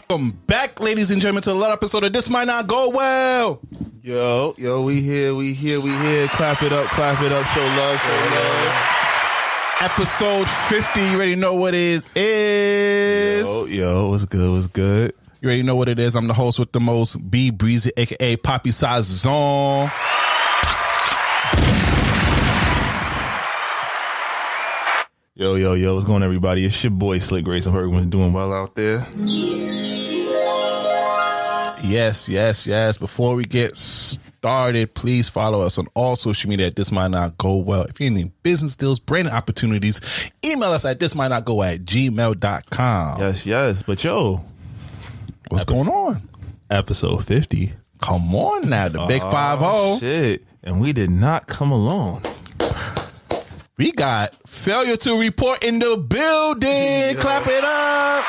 Welcome back, ladies and gentlemen, to another episode of This Might Not Go Well. Yo, we here. Clap it up, show love. Episode 50, you already know what it is. Yo, what's good? You already know what it is. I'm the host with the most, B Breezy, aka Poppy Size Zone. Yo, what's going on, everybody? It's your boy Slick Grace. I hope everyone's doing well out there. Yes. Before we get started, please follow us on all social media at This Might Not Go Well. If you need business deals, branding opportunities, email us at thismightnotgo@gmail.com. Yes. But yo, what's going on? Episode 50. Come on now, the big 5-0. Shit. And we did not come alone. We got failure to report in the building. Yeah. Clap it up.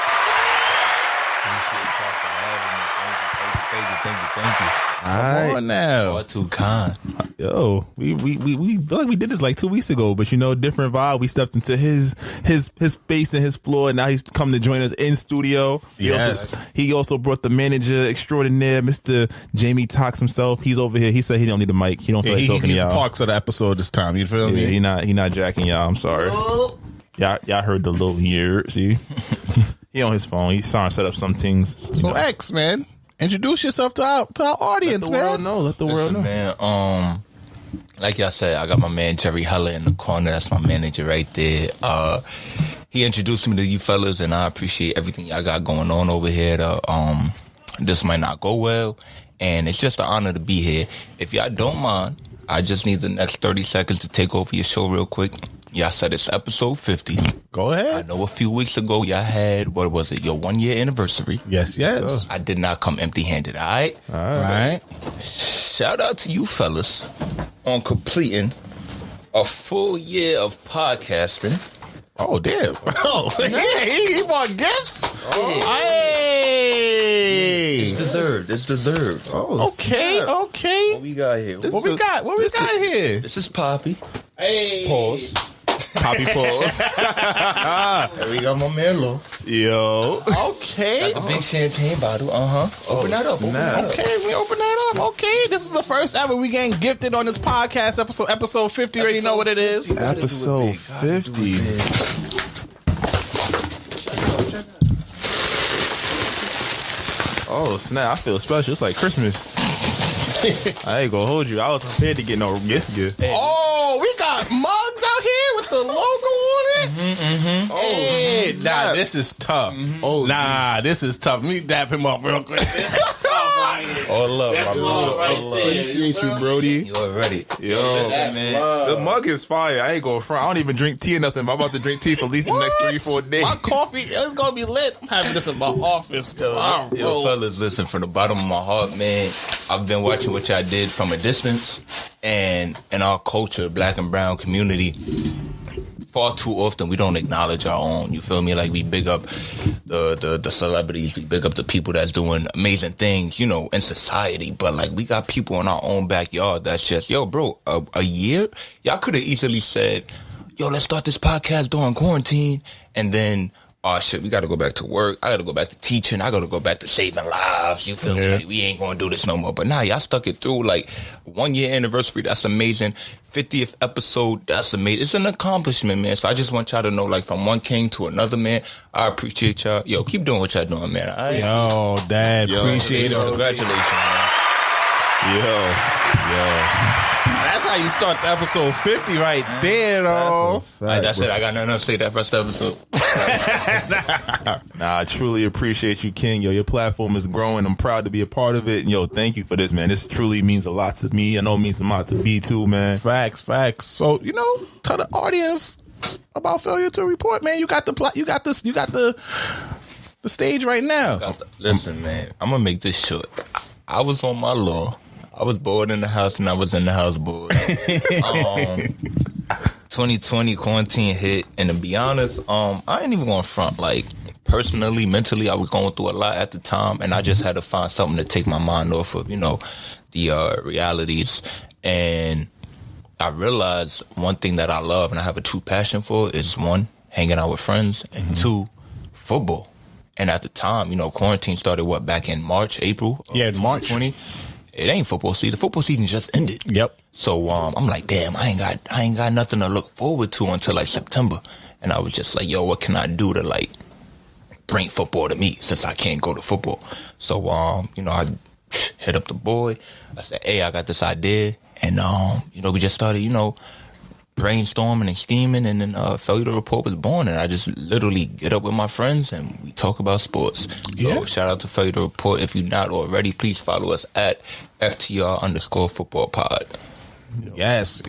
Thank you. Come on now. You're too kind. Yo, we feel like we did this like 2 weeks ago, but different vibe. We stepped into his space and his floor, and now he's come to join us in studio. He also brought the manager extraordinaire, Mr. Jamie Tox himself. He's over here. He said he don't need a mic. He don't feel like talking to y'all. He parks of the episode this time. You feel me? He not jacking y'all. I'm sorry. Y'all heard the little year. See, he on his phone. He's trying to set up some things. So X, man. Introduce yourself to our audience, man. Let the world know. Man, like y'all said, I got my man Jerry Heller in the corner. That's my manager right there. He introduced me to you fellas, and I appreciate everything y'all got going on over here. This might not go well, and it's just an honor to be here. If y'all don't mind, I just need the next 30 seconds to take over your show real quick. Y'all said it's episode 50. Go ahead. I know a few weeks ago y'all had, what was it, your 1 year anniversary. Yes. I did not come empty-handed, all right? All right. Shout out to you fellas on completing a full year of podcasting. Oh, damn. Oh, yeah, he bought gifts? Oh. Hey. It's deserved. Oh, okay. What we got here? What we got here? This is Poppy. Hey. Pause. Poppy pause. There we got my man Lo. Yo. Okay. Got the big champagne bottle. Open that up. Okay, we open that up. Okay, this is the first ever we getting gifted on this podcast episode 50. You already know what it is. Episode 50. Oh snap! I feel special. It's like Christmas. I ain't gonna hold you. I was prepared to get no gift. Hey. Oh, we got mugs out here with the logo on it. Oh, hey, nah, this is tough. Oh, nah, this is tough. Let me dap him up real quick. All love, that's love right there. Appreciate you, Brody. You already. Yo, that's man. love. The mug is fire. I ain't going front. I don't even drink tea or nothing, but I'm about to drink tea for at least the next 3-4 days. My coffee is gonna be lit. I'm having this in my office tomorrow. Yo, fellas, listen, from the bottom of my heart, man, I've been watching what y'all did from a distance, and in our culture, black and brown community, far too often we don't acknowledge our own. You feel me? Like, we big up the celebrities, we big up the people that's doing amazing things, you know, in society. But like, we got people in our own backyard that's just, yo, bro, a year? Y'all could have easily said, yo, let's start this podcast during quarantine, and then, oh shit, we gotta go back to work. I gotta go back to teaching. I gotta go back to saving lives. You feel me? Like, we ain't gonna do this no more. But nah, y'all stuck it through. Like, 1 year anniversary, that's amazing. 50th episode, that's amazing. It's an accomplishment, man. So I just want y'all to know, like, from one king to another, man, I appreciate y'all. Yo, keep doing what y'all doing, man. All right? Yo, Dad, appreciate it. Congratulations, man. Yo. That's how you start the episode 50 right there, though. That's it. I got nothing else to say that first episode. Nah, I truly appreciate you, King. Yo, your platform is growing. I'm proud to be a part of it. And yo, thank you for this, man. This truly means a lot to me. I know it means a lot to B too, man. Facts. So, you know, tell the audience about failure to report, man. You got the stage right now. Listen, man, I'm gonna make this short. I was on my law. I was bored in the house, and I was in the house bored. 2020 quarantine hit, and to be honest, I ain't even going front. Like, personally, mentally, I was going through a lot at the time, and I just had to find something to take my mind off of, the realities. And I realized one thing that I love and I have a true passion for is, one, hanging out with friends, and two, football. And at the time, quarantine started back in March, April? Yeah, in March. 2020. It ain't football season. The football season just ended. Yep. So I'm like, damn, I ain't got nothing to look forward to until like September. And I was just like, yo, what can I do to like bring football to me since I can't go to football? So I hit up the boy. I said, hey, I got this idea. And we just started, brainstorming and scheming, and then Failure to Report was born. And I just literally get up with my friends and we talk about sports. So shout out to Failure to Report. If you're not already, please follow us at FTR_football pod. Yes.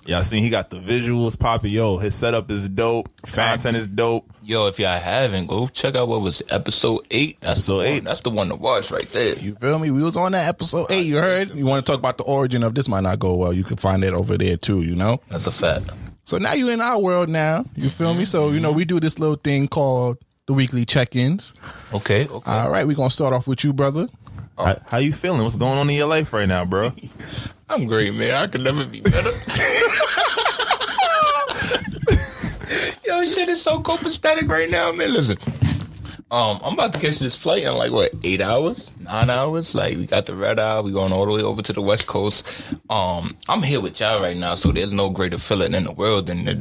Y'all seen he got the visuals popping. Yo, his setup is dope. Content is dope. Yo, if y'all haven't, go check out what was episode 8. Episode 8. That's the one to watch right there. You feel me? We was on that episode 8. You heard? You want to talk about the origin of This Might Not Go Well? You can find that over there too. That's a fact. So now you in our world now. You feel me? So we do this little thing called the weekly check-ins. Okay. All right, we're gonna start off with you, brother. How you feeling? What's going on in your life right now, bro? I'm great, man. I could never be better. Yo, shit is so copacetic right now, man. Listen, I'm about to catch this flight in 8 hours, 9 hours. Like, we got the red eye. We going all the way over to the West Coast. I'm here with y'all right now, so there's no greater feeling in the world than to,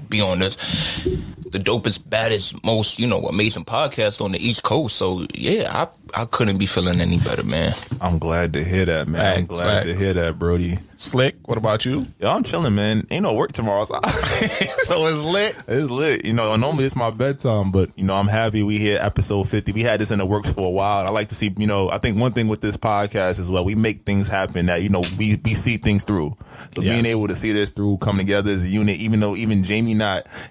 be on this, the dopest, baddest, most, amazing podcast on the East Coast. So yeah, I couldn't be feeling any better, man. I'm glad to hear that, man. I'm glad to hear that, Brody. Slick, what about you? Yo, I'm chilling, man. Ain't no work tomorrow. So it's lit. It's lit. Normally it's my bedtime, but I'm happy we hit episode 50. We had this in the works for a while, and I like to see, I think one thing with this podcast is, we make things happen that, we see things through. So being able to see this through, come together as a unit, even though Jamie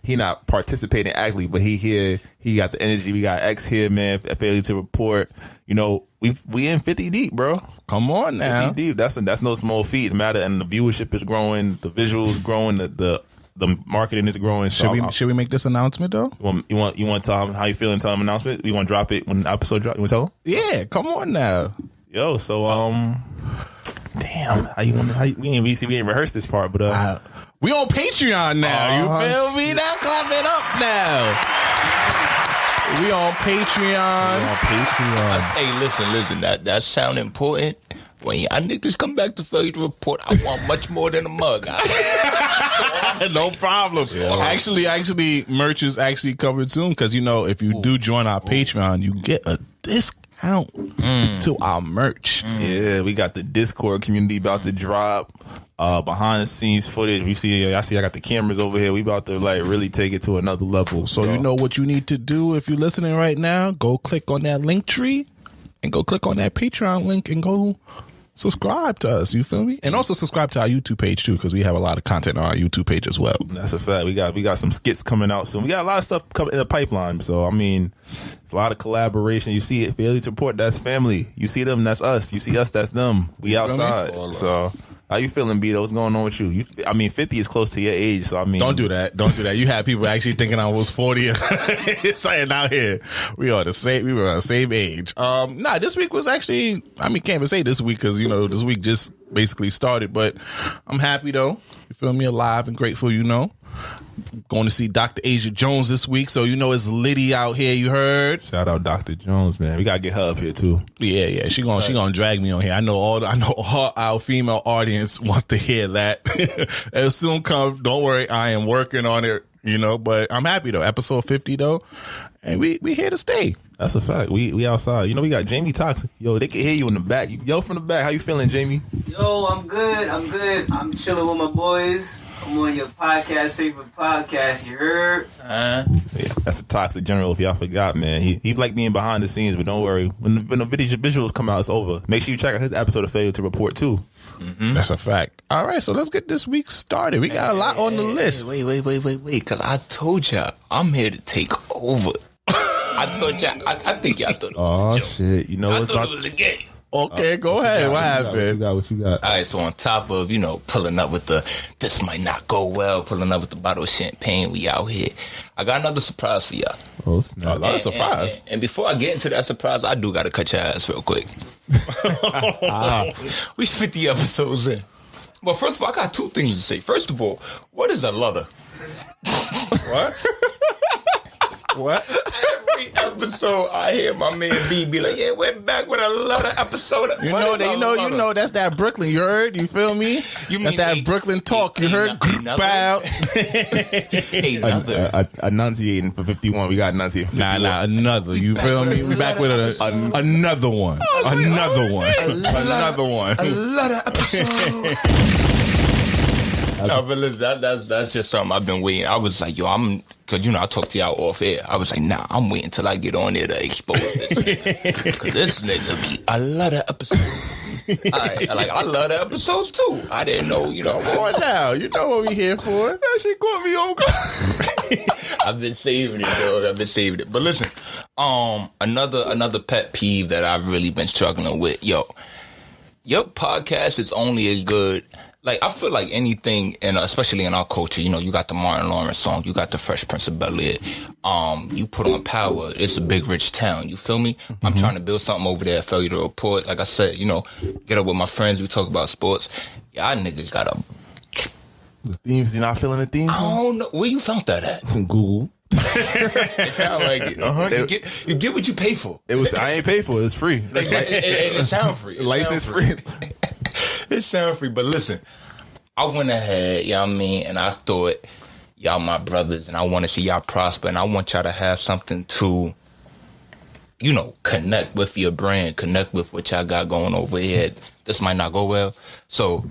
he not participating actively, but he got the energy. We got X here, man. Failure to Report. We in 50 deep, bro. Come on now. 50 deep. That's no small feat. Matter, and the viewership is growing, the visuals growing, the marketing is growing. So should we make this announcement though? You want to tell them how you feeling? Tell them announcement. We want to drop it when the episode drop. You want to tell them? Yeah, come on now. Yo, so damn, we ain't rehearsed this part, but we on Patreon now. You feel me? Now clap it up now. We on Patreon. Hey, listen. That sound important. When y'all niggas come back to Failure to Report, I want much more than a mug. No problem. Yeah. Actually, merch is actually covered soon because if you do join our Patreon, you get a discount to our merch. Yeah, we got the Discord community about to drop. Behind the scenes footage. I got the cameras over here. We about to really take it to another level. So you know what you need to do if you're listening right now? Go click on that link tree and go click on that Patreon link and go subscribe to us. You feel me? And also subscribe to our YouTube page too, because we have a lot of content on our YouTube page as well. That's a fact. We got some skits coming out soon. We got a lot of stuff coming in the pipeline. So it's a lot of collaboration. You see it, Failure to Report, that's family. You see them, that's us. You see us, that's them. We outside. So how you feeling, Beto? What's going on with you? 50 is close to your age, so Don't do that. You had people actually thinking I was 40. It's saying out here. We were the same age. This week was actually, can't even say this week because, this week just basically started, but I'm happy though. You feel me? Alive and grateful, Going to see Dr. Asia Jones this week, so it's litty out here. You heard? Shout out Dr. Jones, man. We gotta get her up here too. Yeah. She gonna drag me on here. I know our female audience wants to hear that. It'll soon come. Don't worry, I am working on it. But I'm happy though. Episode 50 though, and we here to stay. That's a fact. We outside. We got Jamie Toxic. Yo, they can hear you in the back. Yo, from the back. How you feeling, Jamie? Yo, I'm good. I'm chilling with my boys. I'm on your favorite podcast, you heard? Yeah, that's the Toxic General, if y'all forgot, man. He like being behind the scenes, but don't worry. When the visuals come out, it's over. Make sure you check out his episode of Failure to Report, too. Mm-hmm. That's a fact. All right, so let's get this week started. We got a lot on the list. Wait, because I told y'all, I'm here to take over. I think y'all thought it was a joke. Shit. I thought it was a game. Okay, go ahead. What happened? What you got? All right, so on top of, pulling up with this might not go well, pulling up with the bottle of champagne, we out here. I got another surprise for y'all. Oh, snap. Another surprise. And before I get into that surprise, I do got to cut your ass real quick. We 50 episodes in. But first of all, I got two things to say. First of all, what is a lutter? What? What? Every episode, I hear my man B be like, "Yeah, we're back with another episode." You know, that's that Brooklyn. You heard? You feel me? That's that Brooklyn talk. You heard? Bow. Enunciating for 51. We got enunciating for 51. Nah, another. You feel me? We back with another one. Another one. Another episode. No, but listen, that's just something I've been waiting. I was like, because I talked to y'all off air. I was like, nah, I'm waiting till I get on there to expose this. Because this nigga be a lot of episodes. I love the episodes too. I didn't know, Boy, now, you know what we here for. That shit caught me on guard. I've been saving it, though. But listen, another pet peeve that I've really been struggling with, your podcast is only as good. Like, I feel like anything, and especially in our culture, you got the Martin Lawrence song, you got the Fresh Prince of Bel-Air, you put on Power, it's a big, rich town, you feel me? Mm-hmm. I'm trying to build something over there, Failure to Report. Like I said, get up with my friends, we talk about sports. Y'all niggas got the themes, you're not feeling the themes? I don't know. Where you found that at? It's in Google. It sound like it. You get what you pay for. I ain't paid for it. It's free. It sound free. License free. It sound free, but listen, I went ahead, and I thought, y'all my brothers, and I want to see y'all prosper, and I want y'all to have something to, connect with your brand, connect with what y'all got going over here. This might not go well. So,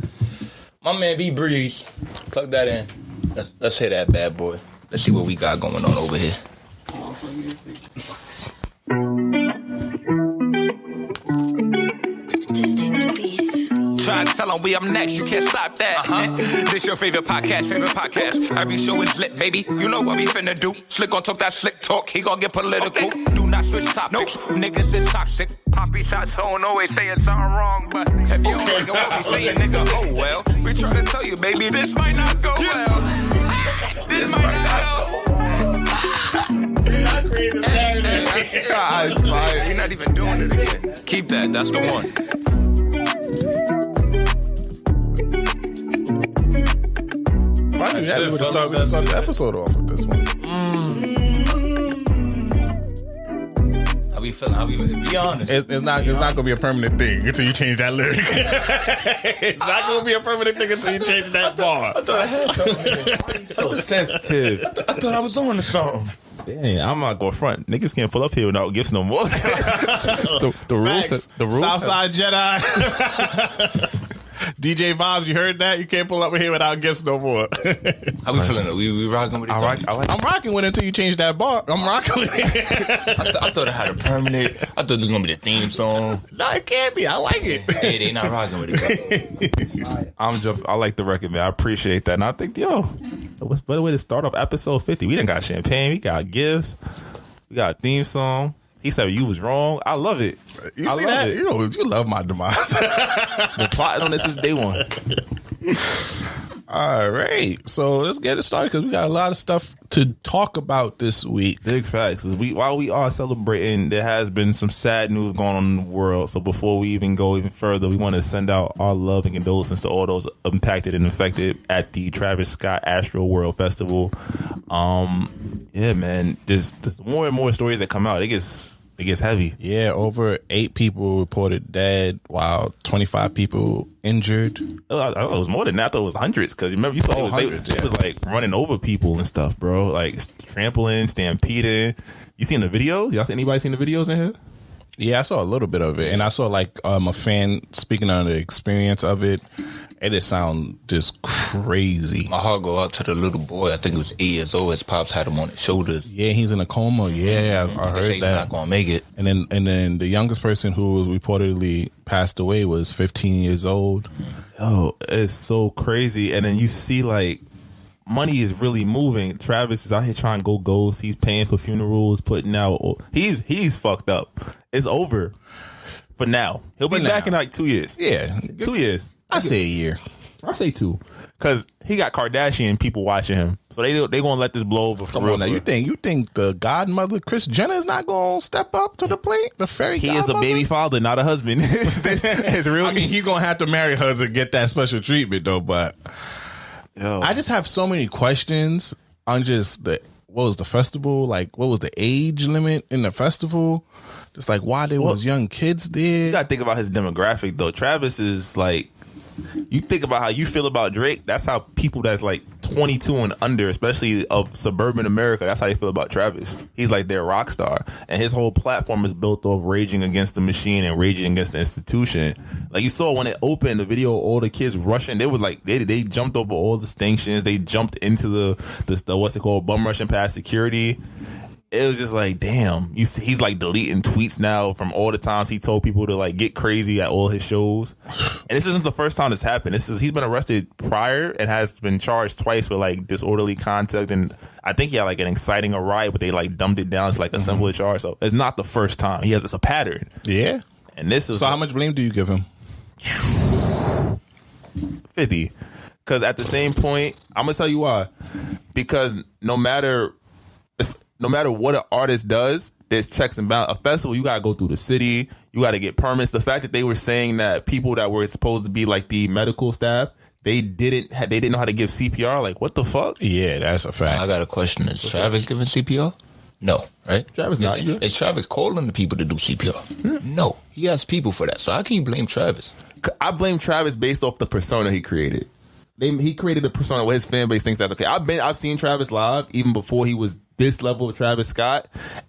my man B Breeze, plug that in. Let's hear that bad boy. Let's see what we got going on over here. Try to tell them we up next, you can't stop that. This your favorite podcast. Every show is lit, baby. You know what we finna do. Slick gon' talk that slick talk, he gon' get political. Okay. Do not switch topics, niggas is toxic. Poppy shots don't always saying something wrong, but if you don't like what we saying, nigga, oh well. We try to tell you, baby, this might not go well. This might not go. You're not creating this narrative. We're not even doing it again. Keep that, that's the one. We would start the episode off with this one. How we feeling? Be honest. It's not gonna be a permanent thing until you change that lyric. It's not gonna be a permanent thing until you change that bar. I thought I had something. So sensitive. I thought I was on to something. Dang, I'm not going front. Niggas can't pull up here without gifts no more. the rules. Southside Jedi. DJ Vibes, you heard that? You can't pull up here without gifts no more. How we feeling? We rocking with each other? I'm rocking with it until you change that bar. I'm rocking with it. I thought it had a permanent. I thought it was gonna be the theme song. No, it can't be. I like it. Hey, they not rocking with it. I like the record, man. I appreciate that. And I think, what's a better way to start off episode 50? We done got champagne. We got gifts. We got a theme song. He said you was wrong. I love it. You see that? It. You love my demise. The plot on this is day one. All right, so let's get it started because we got a lot of stuff to talk about this week. Big facts. While we are celebrating, there has been some sad news going on in the world. So before we even go even further, we want to send out our love and condolences to all those impacted and affected at the Travis Scott Astro World Festival. Yeah, man, there's more and more stories that come out. It gets heavy. Yeah, over 8 people reported dead, while 25 people injured. I thought it was more than that. I thought it was hundreds. Because remember, you saw it was like running over people and stuff, bro. Like trampling, stampeding. You seen the video? Anybody seen the videos in here? Yeah, I saw a little bit of it, and I saw like a fan speaking on the experience of it. It just sound just crazy. My heart go out to the little boy. I think it was 8 years old. His pops had him on his shoulders. Yeah, he's in a coma. Yeah, I heard that. He's not gonna make it. And then the youngest person who was reportedly passed away was 15 years old. Oh, it's so crazy. And then you see like money is really moving. Travis is out here trying to go ghost. He's paying for funerals, putting out. He's fucked up. It's over. For now. He'll be back in like 2 years. Yeah. 2 years. I say a year. I say 2. Because he got Kardashian people watching him. So they going to let this blow over for Come real. on now. You think the godmother, Kris Jenner, is not going to step up to the plate? The fairy He godmother? is a baby father, not a husband. It's real. I mean, he's going to have to marry her to get that special treatment, though. But I just have so many questions on just what was the festival? Like, what was the age limit in the festival? Just like why there was young kids there. You got to think about his demographic, though. Travis is like, you think about how you feel about Drake, that's how people that's like 22 and under, especially of suburban America, that's how they feel about Travis. He's like their rock star. And his whole platform is built off raging against the machine and raging against the institution. Like you saw when it opened, the video, all the kids rushing, they were like, they jumped over all distinctions. They jumped into the what's it called, bum rushing past security. It was just like, damn. You see, he's like deleting tweets now from all the times he told people to like get crazy at all his shows. And this isn't the first time this happened. He's been arrested prior and has been charged twice with like disorderly conduct. And I think he had like an inciting a riot, but they like dumbed it down to like a simpler charge. So it's not the first time. It's a pattern. Yeah. And this is so. How much blame do you give him? 50. Because at the same point, I'm gonna tell you why. Because no matter what an artist does, there's checks and balances. A festival, you gotta go through the city, you gotta get permits. The fact that they were saying that people that were supposed to be like the medical staff, they didn't know how to give CPR. Like, what the fuck? Yeah, that's a fact. I got a question. Is Travis giving CPR? No, right? Travis not. Is Travis calling the people to do CPR? No, he has people for that. So how can you blame Travis? I blame Travis based off the persona he created. He created a persona where his fan base thinks that's okay. I've seen Travis live even before he was this level of Travis Scott,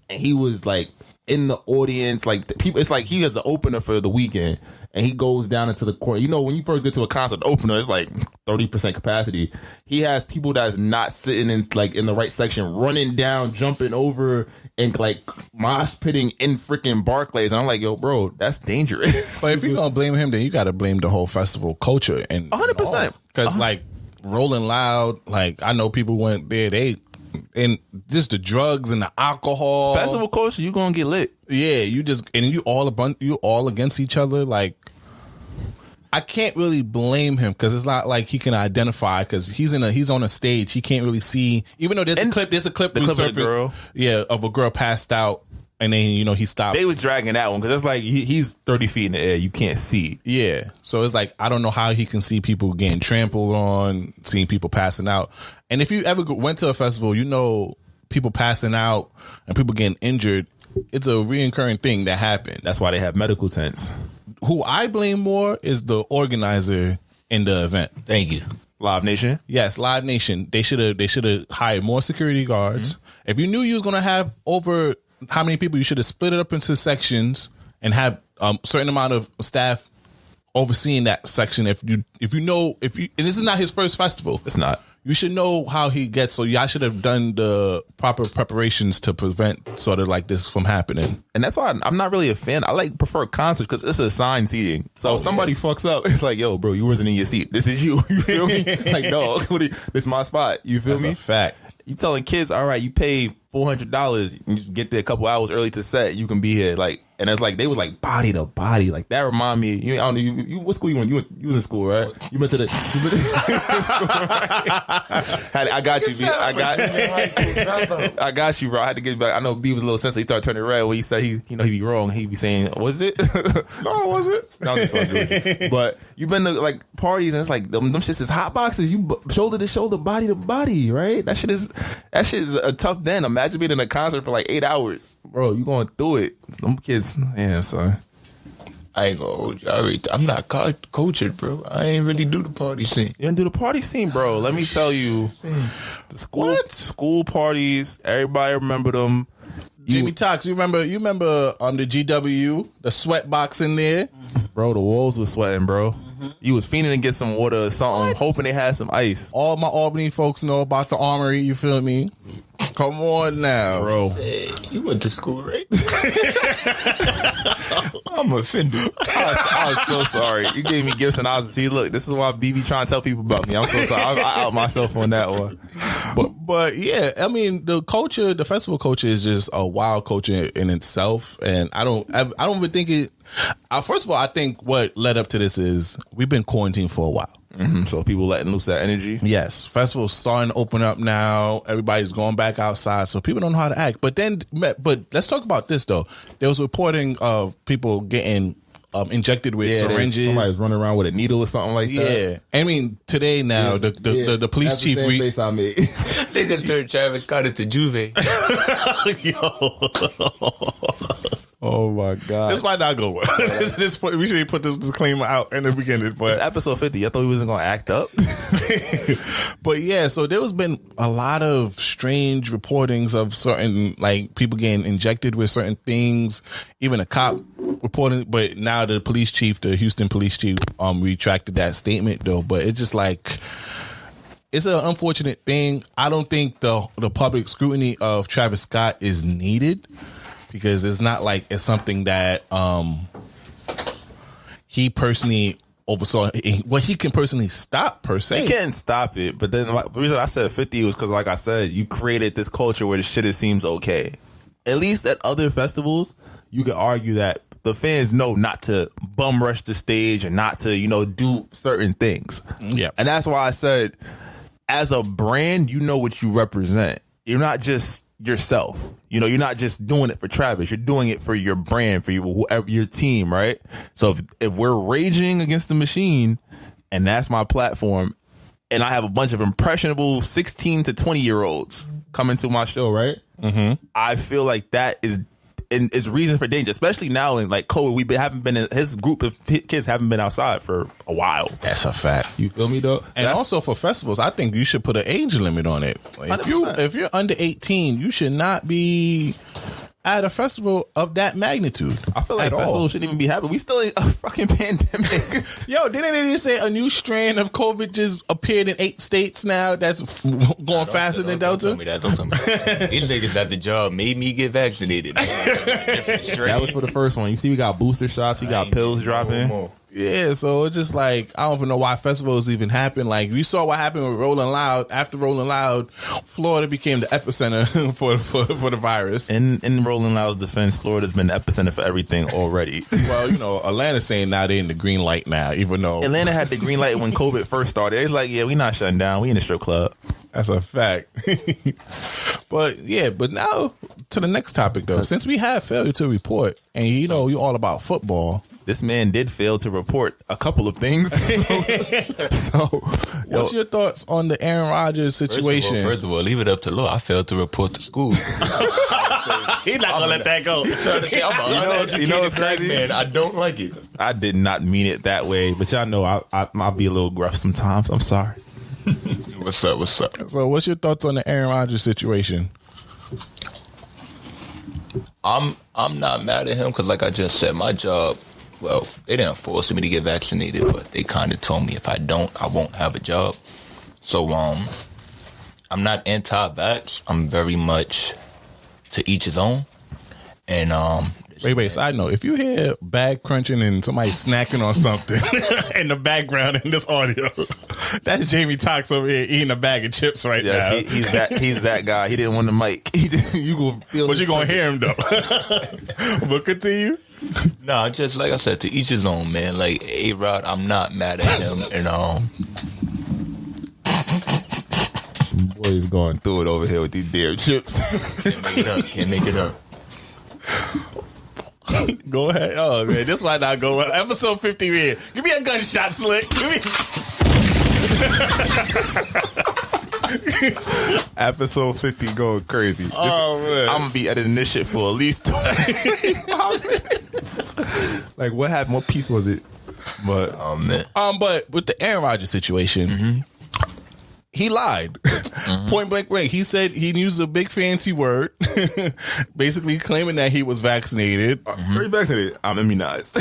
and he was like in the audience, like people. It's like he has an opener for the weekend, and he goes down into the corner. You know, when you first get to a concert opener, it's like 30% capacity. He has people that's not sitting in like in the right section, running down, jumping over, and like mosh pitting in freaking Barclays. And I'm like, yo, bro, that's dangerous. But if you're gonna blame him, then you got to blame the whole festival culture and 100%. Because like Rolling Loud, like I know people went there, and just the drugs and the alcohol. Festival culture, you gonna get lit. Yeah, you all against each other. Like I can't really blame him because it's not like he can identify because he's on a stage. He can't really see, even though there's a clip of a girl. Yeah, of a girl passed out. And then, he stopped. They was dragging that one because it's like he's 30 feet in the air. You can't see. Yeah. So it's like, I don't know how he can see people getting trampled on, seeing people passing out. And if you ever went to a festival, people passing out and people getting injured, it's a reoccurring thing that happened. That's why they have medical tents. Who I blame more is the organizer in the event. Thank you. Live Nation? Yes, Live Nation. They should have hired more security guards. Mm-hmm. If you knew you was going to have over how many people, you should have split it up into sections and have a certain amount of staff overseeing that section. And this is not his first festival. It's not. You should know how he gets. So y'all should have done the proper preparations to prevent sort of like this from happening. And that's why I'm not really a fan. I prefer concerts because it's assigned seating. So if somebody fucks up, it's like, yo, bro, you wasn't in your seat. This is you. You feel me? Like, no, this is my spot. You feel me? That's a fact. You telling kids, all right, you pay $400, you just get there a couple hours early to set, you can be here. Like, and it's like they was like body to body. Like that remind me. I don't know. You what school you went? You was in school, right? You went to the. School, right? I got you, B. I got you, bro. I had to get back. I know B was a little sensitive. He started turning red when he said he be wrong. He be saying, "Was it? No, was it?" No, just fucking. But you been to like parties and it's like them shits is hot boxes. You shoulder to shoulder, body to body, right? That shit is a tough den. Imagine being in a concert for like 8 hours, bro. You going through it? Them kids. Yeah, son. I ain't gonna hold you. I'm not cultured, bro. I ain't really do the party scene. You didn't do the party scene, bro. Let me tell you. The school parties, everybody remember them. Jimmy Tox, you remember on the GW, the sweat box in there? Bro, the walls was sweating, bro. Mm-hmm. You was fiending to get some water or something, hoping they had some ice. All my Albany folks know about the Armory, you feel me? Come on now, bro. Hey, you went to school, right? I'm offended. I was so sorry. You gave me gifts and I was see. Look, this is why BB trying to tell people about me. I'm so sorry. I out myself on that one. But yeah, I mean the festival culture is just a wild culture in itself, and I don't even think it. First of all, I think what led up to this is we've been quarantined for a while. Mm-hmm. So people letting loose that energy. Yes, festivals starting to open up now. Everybody's going back outside, so people don't know how to act. But let's talk about this though. There was reporting of people getting injected with syringes. Somebody's running around with a needle or something like that. Yeah, I mean today now the police chief. The same face I made. Niggas turned Travis Scott into Juve. Oh my God. This might not go well. We should put this disclaimer out in the beginning. But it's episode 50. I thought he wasn't going to act up. But yeah, so there's been a lot of strange reportings of certain, like, people getting injected with certain things. Even a cop reporting, but now the police chief, the Houston police chief, retracted that statement though. But it's just like, it's an unfortunate thing. I don't think the public scrutiny of Travis Scott is needed. Because it's not like it's something that he personally oversaw. What he can personally stop per se. He can't stop it. But then the reason I said 50 was because, like I said, you created this culture where the shit seems okay. At least at other festivals, you could argue that the fans know not to bum rush the stage and not to, do certain things. Yeah. And that's why I said, as a brand, you know what you represent. You're not just yourself. You're not just doing it for Travis. You're doing it for your brand, for your team, right? So if we're raging against the machine, and that's my platform, and I have a bunch of impressionable 16 to 20-year-olds coming to my show, right? Mm-hmm. I feel like that is reason for danger, especially now in like COVID. His group of kids haven't been outside for a while. That's a fact. You feel me though? And also for festivals, I think you should put an age limit on it. Like, if you're under 18, you should not be at a festival of that magnitude. I feel like festivals shouldn't even be happening. We still in a fucking pandemic. Yo, didn't they just say a new strand of COVID just appeared in 8 states now that's going faster than Delta? Don't tell me that. These niggas that the job made me get vaccinated. That was for the first one. You see, we got booster shots. We got pills dropping. Yeah, so it's just like, I don't even know why festivals even happen. Like, we saw what happened with Rolling Loud. After Rolling Loud, Florida became the epicenter for the virus. In Rolling Loud's defense, Florida's been the epicenter for everything already. Well, Atlanta's saying now they're in the green light now, even though Atlanta had the green light when COVID first started. It's like, yeah, we not shutting down. We in the strip club. That's a fact. But now to the next topic though. Since we have failure to report, and you're all about football. This man did fail to report a couple of things. So what's your thoughts on the Aaron Rodgers situation? First of all, leave it up to law. I failed to report to school. He's not gonna let that go. You know what's crazy, man? I don't like it. I did not mean it that way, but y'all know I'll be a little gruff sometimes. I'm sorry. What's up? So what's your thoughts on the Aaron Rodgers situation? I'm not mad at him because, like I just said, my job. Well, they didn't force me to get vaccinated, but they kind of told me if I don't, I won't have a job. So, I'm not anti-vax. I'm very much to each his own. And wait. Side note: if you hear bag crunching and somebody snacking on something in the background in this audio, that's Jamie Tox over here eating a bag of chips now. He's that guy. He didn't want the mic. But you're gonna hear him though. But continue. Nah, just like I said, to each his own, man. Like A-Rod, I'm not mad at him, and boy's going through it over here with these damn chips. Can't make it up. Go ahead. Oh man, this might not go well. Episode 50 man. Give me a gunshot, Slick. Episode 50 going crazy. Man. I'm gonna be editing this shit for at least 25 minutes. Like, what happened? What piece was it? But man. But with the Aaron Rodgers situation, he lied. Point blank blank. He said he used a big fancy word, basically claiming that he was vaccinated. Are you vaccinated? I'm immunized.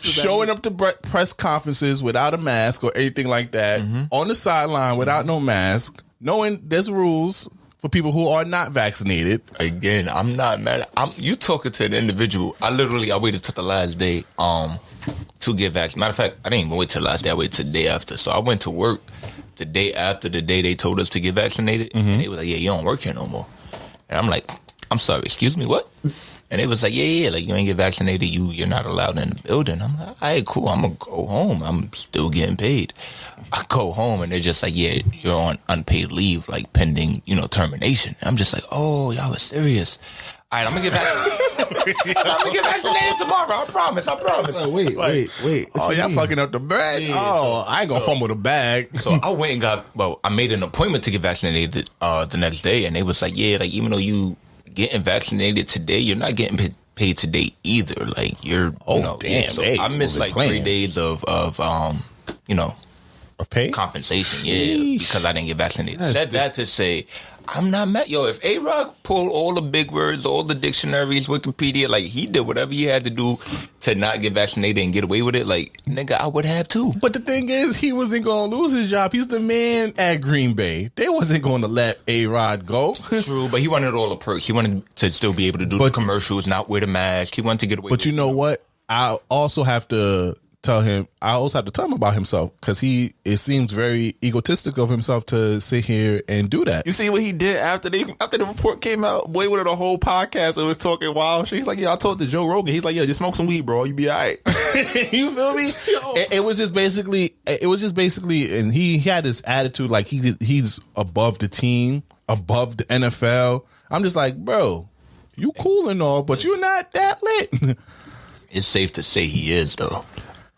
Showing up to press conferences without a mask or anything like that, on the sideline without no mask, knowing there's rules for people who are not vaccinated. Again, I'm not mad. You talking to an individual. I waited till the last day to get vaccinated. Matter of fact, I didn't even wait till the last day. I waited till the day after. So I went to work the day after the day they told us to get vaccinated. And they was like, yeah, you don't work here no more. And I'm like, I'm sorry, excuse me, what? And they was like, yeah, like you ain't get vaccinated, you're not allowed in the building. I'm like, all right, cool, I'm gonna go home. I'm still getting paid. I go home and they're just like, yeah, you're on unpaid leave, like pending, termination. I'm just like, oh, y'all was serious. All right, I'm gonna get vaccinated. I'm gonna get vaccinated tomorrow. I promise. Oh, wait. Oh, y'all fucking up the bag. Yeah, I ain't gonna fumble the bag. So I went and I made an appointment to get vaccinated the next day, and they was like, yeah, like even though you getting vaccinated today, you're not getting paid today either. Like you're, damn. So hey, I missed like 3 days of pay compensation. Yeah, because I didn't get vaccinated. Said that to say, I'm not mad. Yo, if A-Rock pulled all the big words, all the dictionaries, Wikipedia, like he did whatever he had to do to not get vaccinated and get away with it, like nigga, I would have too. But the thing is, he wasn't going to lose his job. He's the man at Green Bay. They wasn't going to let A-Rod go. True, but he wanted all the perks. He wanted to still be able to do the commercials, not wear the mask. He wanted to get away with it. But you know what? I also have to tell him about himself, because it seems very egotistic of himself to sit here and do that. You see what he did after the report came out? Boy went on a whole podcast and was talking wild shit. He's like, yeah, I talked to Joe Rogan. He's like, yeah, just smoke some weed, bro. You be all right. You feel me? It was just basically, and he had this attitude like he's above the team, above the NFL. I'm just like, bro, you cool and all, but you're not that lit. It's safe to say he is, though.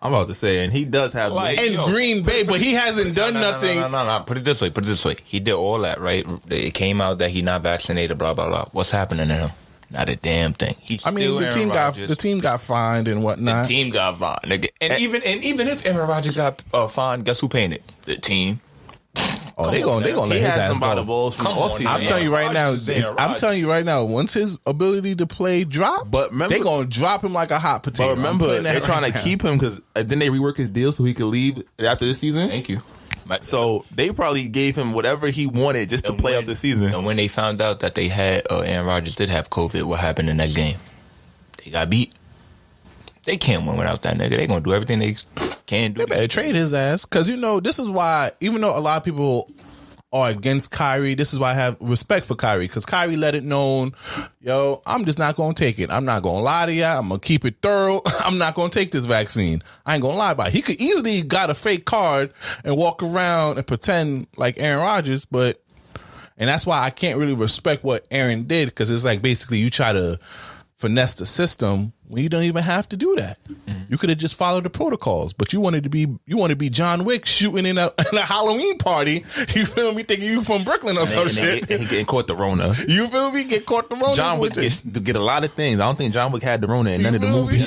I'm about to say, and he does have Green Bay, but he hasn't done nothing. No. Put it this way. He did all that, right? It came out that he not vaccinated, blah, blah, blah. What's happening to him? Not a damn thing. The team got fined and whatnot. The team got fined, nigga. And even if Aaron Rodgers got fined, guess who paying it? The team. Oh, they gonna let his ass go. I'm telling you right now. Once his ability to play drop, they gonna drop him like a hot potato. But remember, they're trying to keep him because then they rework his deal so he could leave after this season. Thank you. So they probably gave him whatever he wanted just to play out the season. And when they found out that they had Aaron Rodgers did have COVID, what happened in that game? They got beat. They can't win without that nigga. They gonna do everything they can do. They better trade his ass, because this is why, even though a lot of people are against Kyrie, this is why I have respect for Kyrie, because Kyrie let it known, yo, I'm just not gonna take it. I'm not gonna lie to y'all. I'm gonna keep it thorough. I'm not gonna take this vaccine. I ain't gonna lie about it. He could easily got a fake card and walk around and pretend like Aaron Rodgers, and that's why I can't really respect what Aaron did, because it's like basically you try to finesse the system when you don't even have to do that. You could have just followed the protocols, but you want to be John Wick shooting in a Halloween party. You feel me? Thinking you from Brooklyn or some shit. And he getting caught the Rona. You feel me? Get caught the Rona. John Wick get a lot of things. I don't think John Wick had the Rona in none of the movies.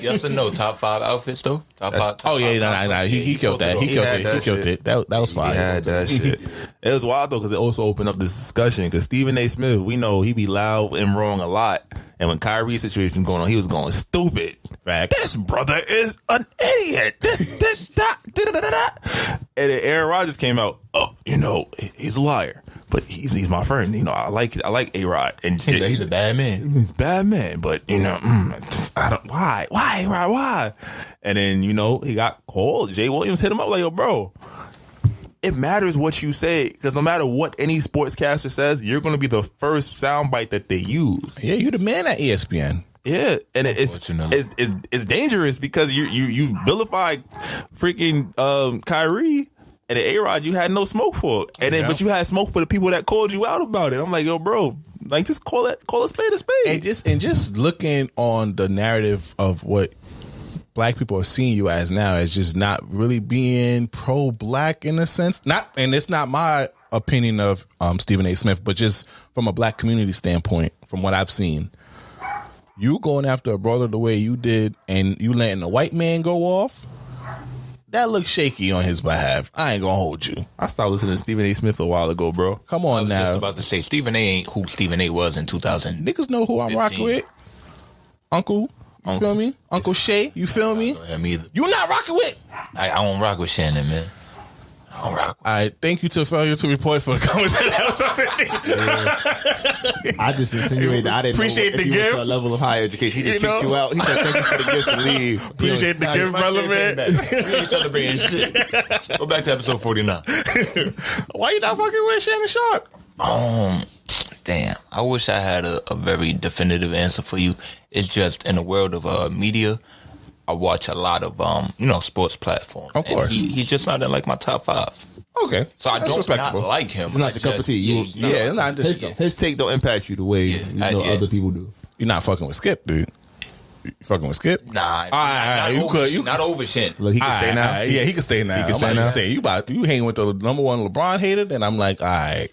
Yes or no? Top 5 outfits though. Top 5. Oh yeah, no. He killed that. He killed it. That was fine. He had that shit. It was wild though, because it also opened up this discussion. Because Stephen A. Smith, we know he be loud and wrong a lot. And when Kyrie's situation going on, he was going stupid. Facts. This brother is an idiot. And then Aaron Rodgers came out. Oh, he's a liar, but he's my friend. I like A-Rod, and he's a bad man. He's a bad man, but I don't. Why A-Rod? Why? And then he got called. Jay Williams hit him up like, yo, bro. It matters what you say, because no matter what any sportscaster says, you're going to be the first soundbite that they use. Yeah, you're the man at ESPN. Yeah, and it's dangerous, because you vilify freaking Kyrie, and A-Rod you had no smoke for, but you had smoke for the people that called you out about it. I'm like, yo, bro, like just call a spade a spade. And just looking on the narrative of what Black people are seeing you as now, as just not really being pro-Black in a sense. And it's not my opinion of Stephen A. Smith, but just from a Black community standpoint, from what I've seen, you going after a brother the way you did, and you letting a white man go off, that looks shaky on his behalf. I ain't gonna hold you. I started listening to Stephen A. Smith a while ago, bro. Come on now. I was just about to say, Stephen A. ain't who Stephen A. was in 2000. Niggas know who I'm rocking with. Uncle. You feel me? Uncle Shay, you feel me? Him either. You not rocking with? I don't rock with Shannon, man. All right. Thank you to failure to report for coming to the episode. I just insinuated I didn't Appreciate know if the you went gift. to a level of higher education. He just kicked you out. He said, thank you for the gift and leave. Appreciate the gift, brother, man. We ain't celebrating shit. Go back to episode 49. Why you not fucking with Shannon Sharp? Damn. I wish I had a very definitive answer for you. It's just in the world of media, I watch a lot of sports platforms. Of course. And he's just not in like my top 5. Okay. So I That's don't respectable. not like him. It's not your cup of tea. It's not just, His take don't impact you the way other people do. You're not fucking with Skip, dude. You fucking with Skip? Nah. Not over shit. Look, he can stay now. Yeah, he can stay now. He can I'm stay about to now. say, you hanging with the number one LeBron hater, then I'm like, all right.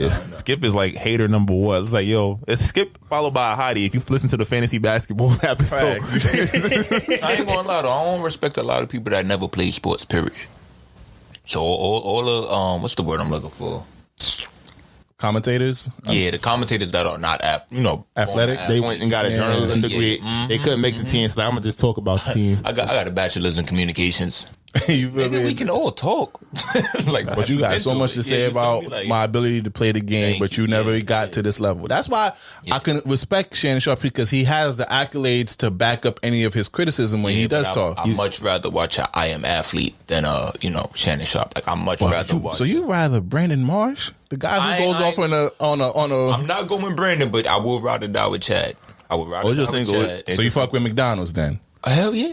Skip is like hater number 1. It's like, yo, it's Skip followed by a hottie. If you listen to the fantasy basketball episode, I ain't gonna lie though. I don't respect a lot of people that never played sports, period. So all the what's the word I'm looking for? Commentators? Yeah, the commentators that are not Athletic? they went and got a journalism degree. They couldn't make the team, so I'm gonna just talk about the team. I got a bachelor's in communications. You feel Maybe me? we can all talk. But you got so much to say about my ability to play the game, but you never got to this level. That's why I can respect Shannon Sharp, because he has the accolades to back up any of his criticism when he does talk. I'd much rather watch an I Am Athlete than Shannon Sharp. Like, I'm much rather watch. So you rather Brandon Marsh, the guy who goes off on a? I'm not going Brandon, but I will rather die with Chad. I would rather die with Chad. So you fuck with McDonald's then? Hell yeah.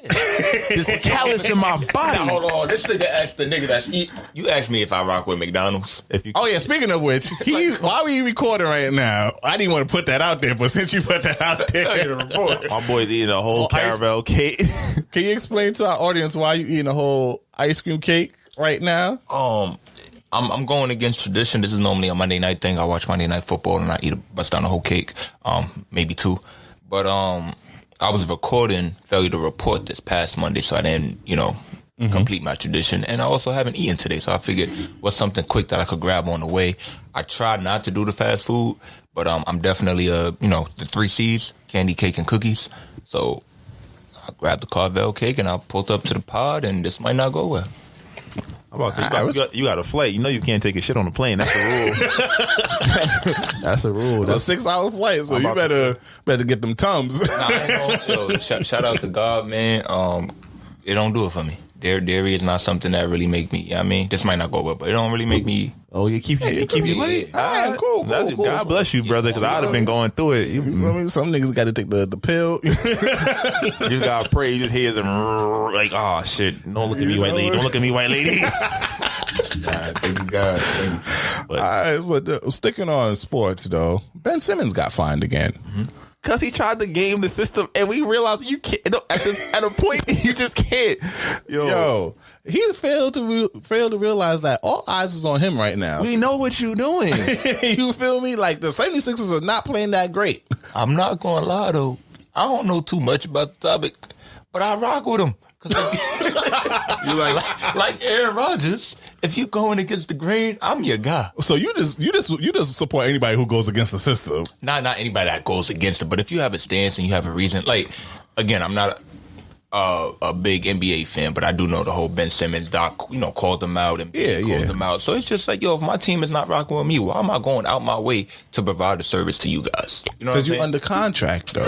This callus in my body. Now, hold on. This nigga asked the nigga that's eat. You asked me if I rock with McDonald's. Oh yeah. Speaking of which, why were you recording right now? I didn't want to put that out there, but since you put that out there, My boy's eating a whole caramel cake. Can you explain to our audience why you eating a whole ice cream cake right now? I'm going against tradition. This is normally a Monday night thing. I watch Monday Night Football and I bust down a whole cake, maybe 2. But I was recording Failure to Report this past Monday, so I didn't, complete my tradition. And I also haven't eaten today, so I figured what's something quick that I could grab on the way. I tried not to do the fast food, but I'm definitely the 3 C's, candy, cake, and cookies. So I grabbed the Carvel cake and I pulled up to the pod, and this might not go well. I'm about to say, you got a flight. You know you can't take a shit on the plane. That's the rule. That's a rule. It's a 6-hour flight, so you better get them Tums. Nah, I ain't gonna, shout out to God, man. It don't do it for me. Dairy is not something that really make me. I mean, this might not go well, but it don't really make me. Oh, you keep you late. All right, cool. God bless you, brother, because I'd have been going through it. Some niggas got to take the pill. You gotta pray. You just hear them like, oh shit! Don't look at me, white lady. Don't look at me, white lady. Thank you, God. All right, but sticking on sports though, Ben Simmons got fined again. Because he tried to game the system, and we realized you can't. At a point, you just can't. Yo, he failed to realize that all eyes is on him right now. We know what you're doing. You feel me? Like the 76ers are not playing that great. I'm not gonna lie though. I don't know too much about the topic, but I rock with him. Cause you like Aaron Rodgers. If you going against the grain, I'm your guy. So you just support anybody who goes against the system. Not anybody that goes against it, but if you have a stance and you have a reason, like again, I'm not a big NBA fan, but I do know the whole Ben Simmons doc, called them out and called them out. So it's just like, yo, if my team is not rocking with me, why am I going out my way to provide a service to you guys? You know, because you're under contract, though.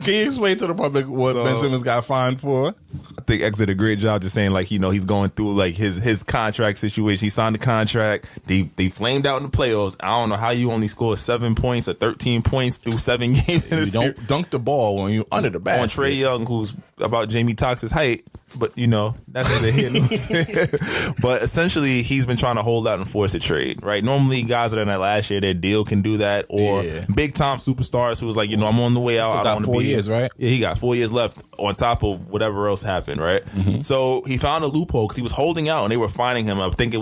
Can you explain to the public what Ben Simmons got fined for? I think X did a great job just saying, like, he's going through like his contract situation. He signed the contract. They flamed out in the playoffs. I don't know how you only scored 7 points or 13 points through 7 games. You don't dunk the ball when you under the basket. On Trae Young, who's about Jamie Foxx's height, but that's neither here nor there. But essentially, he's been trying to hold out and force a trade, right? Normally, guys that are in that last year, their deal can do that, or big time superstars who was like, I'm on the way out. I got 4 years, right? Yeah, he got 4 years left on top of whatever else happened, right? Mm-hmm. So he found a loophole because he was holding out and they were fining him. I think it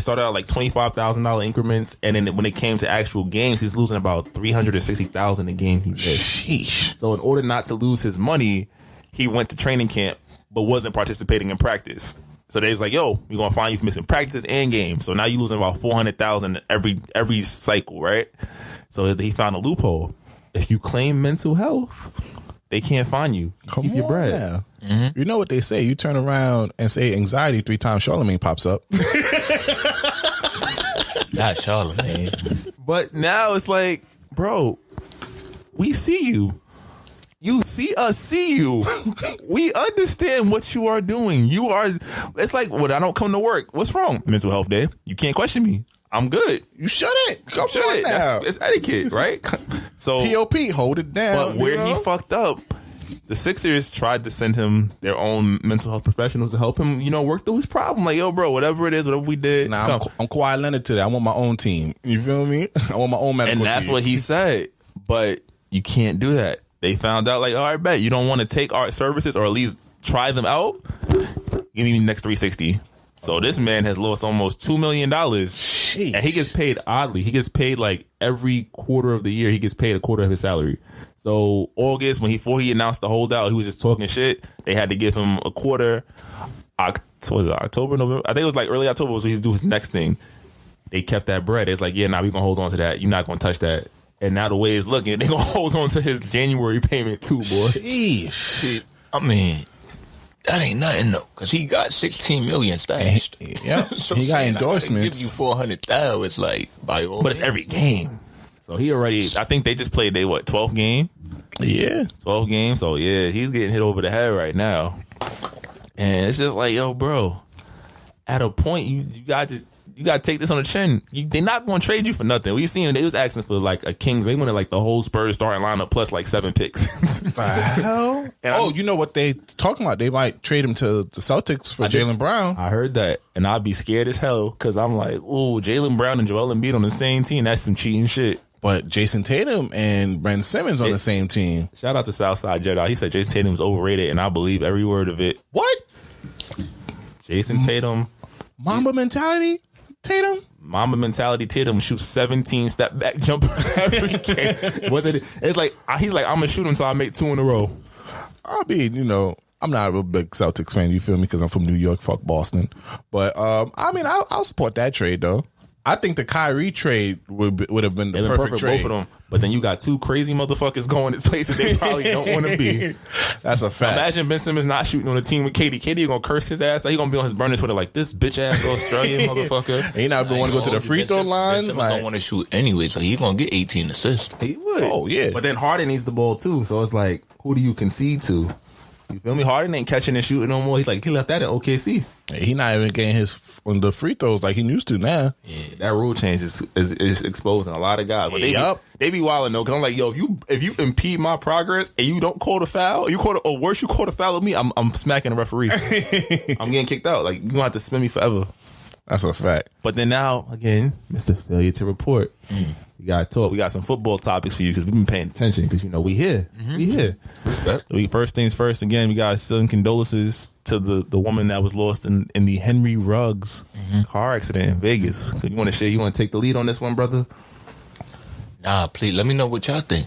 started out like $25,000 increments, and then when it came to actual games, he's losing about $360,000 a game he did. Sheesh. So in order not to lose his money, he went to training camp but wasn't participating in practice. So they was like, yo, we're gonna find you for missing practices and games. So now you're losing about $400,000 every cycle, right? So he found a loophole. If you claim mental health, they can't find you. Keep your bread. Now. Mm-hmm. You know what they say. You turn around and say anxiety 3 times, Charlemagne pops up. Not Charlemagne. But now it's like, bro, we see you. You see us see you. We understand what you are doing. It's like, when I don't come to work, what's wrong? Mental health day. You can't question me. I'm good. You shouldn't. Come on now. It's etiquette, right? So POP, hold it down. But where he fucked up, the Sixers tried to send him their own mental health professionals to help him, work through his problem. Like, yo, bro, whatever it is, whatever we did. Nah, I'm Kawhi Leonard today. I want my own team. You feel me? I want my own medical team. And that's what he said. But you can't do that. They found out, like, all right, bet you don't want to take our services or at least try them out. Give me the next 360. So this man has lost almost $2 million. Sheesh. And he gets paid oddly. He gets paid like every quarter of the year. He gets paid a quarter of his salary. So August, before he announced the holdout, he was just talking shit. They had to give him a quarter. October, November? I think it was like early October, so he's do his next thing. They kept that bread. It's like, yeah, nah, we're going to hold on to that. You're not going to touch that. And now the way it's looking, they're going to hold on to his January payment too, boy. Jeez. I mean, that ain't nothing though, because he got 16 million stashed. Yeah, so he got endorsements. Give you 400,000. It's like, by all. But it's every game. So he already, I think they just played 12th game? Yeah. 12 games. So yeah, he's getting hit over the head right now. And it's just like, yo, bro, at a point, you got to take this on the chin. They're not going to trade you for nothing. We seen they was asking for like a Kings. They wanted like the whole Spurs starting lineup plus like 7 picks. The hell? You know what they talking about? They might trade him to the Celtics for Jaylen Brown. I heard that, and I'd be scared as hell because I'm like, ooh, Jaylen Brown and Joel Embiid on the same team. That's some cheating shit. But Jason Tatum and Ben Simmons on the same team. Shout out to Southside Jedi. He said Jason Tatum's overrated, and I believe every word of it. What? Jason Tatum. Mamba mentality? Tatum? Mamba mentality Tatum shoots 17 step back jumpers every game. It's like, he's like, I'm going to shoot him until I make 2 in a row. I mean, I'm not a big Celtics fan, you feel me? Because I'm from New York, fuck Boston. But, I mean, I'll support that trade, though. I think the Kyrie trade would have been the perfect trade. Both of them. But then you got 2 crazy motherfuckers going to places they probably don't want to be. That's a fact. Imagine Ben Simmons not shooting on a team with KD. KD going to curse his ass. He going to be on his burner Twitter like, this bitch ass Australian motherfucker. He not going to go to the free throw line. Ben Simmons don't want to shoot anyway, so he's going to get 18 assists. He would. Oh, yeah. But then Harden needs the ball too. So it's like, who do you concede to? You feel me? Harden ain't catching and shooting no more. He's like, he left that at OKC. He not even getting the free throws like he used to now. Yeah, that rule change is exposing a lot of guys. But they be wilding though. Cause I'm like, yo, if you impede my progress and you don't call the foul, or worse, you call the foul of me, I'm smacking the referee. I'm getting kicked out. Like, you gonna have to suspend me forever. That's a fact. But then now again, Mr. Failure to Report. We got to talk. We got some football topics for you because we've been paying attention because, we here. We here. First things first, again, we got sending condolences to the woman that was lost in the Henry Ruggs car accident in Vegas. So you want to take the lead on this one, brother? Nah, please. Let me know what y'all think.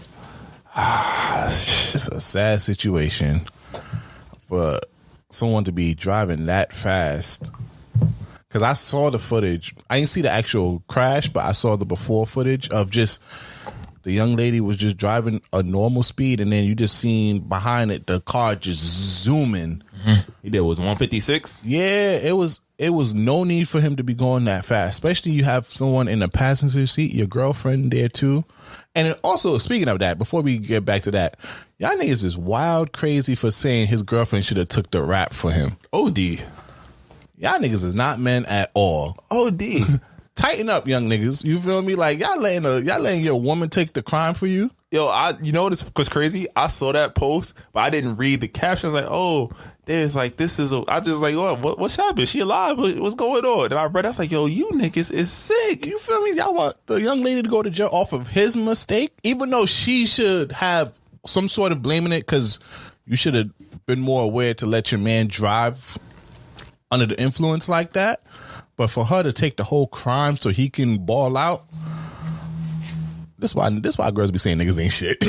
It's a sad situation for someone to be driving that fast. Because I saw the footage. I didn't see the actual crash, but I saw the before footage of just the young lady was just driving a normal speed, and then you just seen behind it the car just zooming. He did was 156. Yeah, it was no need for him to be going that fast, especially you have someone in the passenger seat, your girlfriend there too. And then also, speaking of that, before we get back to that, y'all niggas is wild crazy for saying his girlfriend should have took the rap for him. OD. Y'all niggas is not men at all. OD. Tighten up, young niggas. You feel me? Like, y'all letting your woman take the crime for you? Yo, you know what was crazy? I saw that post, but I didn't read the caption. I was like, oh, there's like, I just like, oh, what's happening? She alive? What's going on? And I read, I was like, yo, you niggas is sick. You feel me? Y'all want the young lady to go to jail off of his mistake? Even though she should have some sort of blame in it, because you should have been more aware to let your man drive under the influence like that. But for her to take the whole crime so he can ball out, this why girls be saying niggas ain't shit.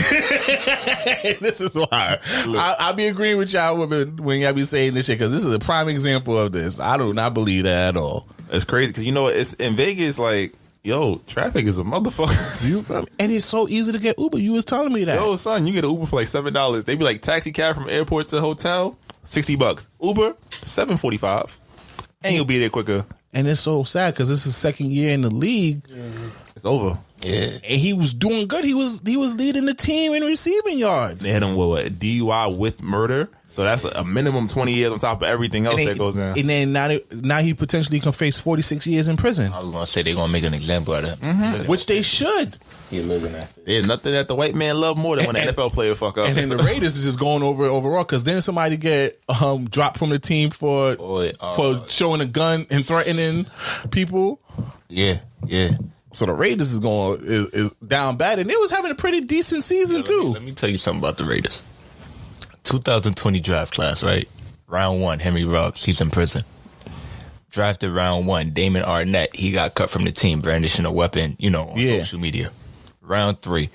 This is why. I be agreeing with y'all women when y'all be saying this shit, because this is a prime example of this. I do not believe that at all. It's crazy because it's in Vegas, like, Yo, traffic is a motherfucker. And it's so easy to get Uber. You was telling me that. Yo, son, you get an Uber for like $7. They be like taxi cab from airport to hotel, $60. Uber, $7.45, and you'll be there quicker. And it's so sad because this is his second year in the league. It's over. Yeah, and he was doing good. He was leading the team in receiving yards. They hit him with a DUI with murder, so that's a minimum 20 years on top of everything else that goes down. And then now he potentially can face 46 years in prison. I was gonna say they're gonna make an example out of him, which they should. He living that. There's nothing that the white man love more than when an NFL player fuck up. And then the Raiders is just going over overall because then somebody get dropped from the team for showing a gun and threatening people. Yeah. So the Raiders is down bad, and they was having a pretty decent season too. Let me tell you something about the Raiders. 2020 draft class, right? Round 1, Henry Ruggs, he's in prison. Drafted round 1, Damon Arnett, he got cut from the team, brandishing a weapon, on social media. Round 3,